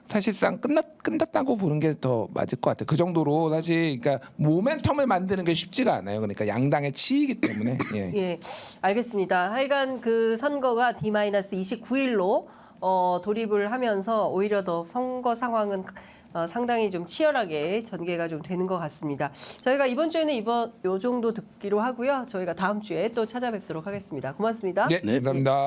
사실상 끝났다고 보는 게 더 맞을 것 같아요. 그 정도로 사실 그러니까 모멘텀을 만드는 게 쉽지가 않아요. 그러니까 양당의 치이기 때문에. 예. 예, 알겠습니다. 하여간 그 선거가 D-29일로 돌입을 하면서 오히려 더 선거 상황은 상당히 좀 치열하게 전개가 좀 되는 것 같습니다. 저희가 이번 주에는 요 정도 듣기로 하고요. 저희가 다음 주에 또 찾아뵙도록 하겠습니다. 고맙습니다. 네, 감사합니다.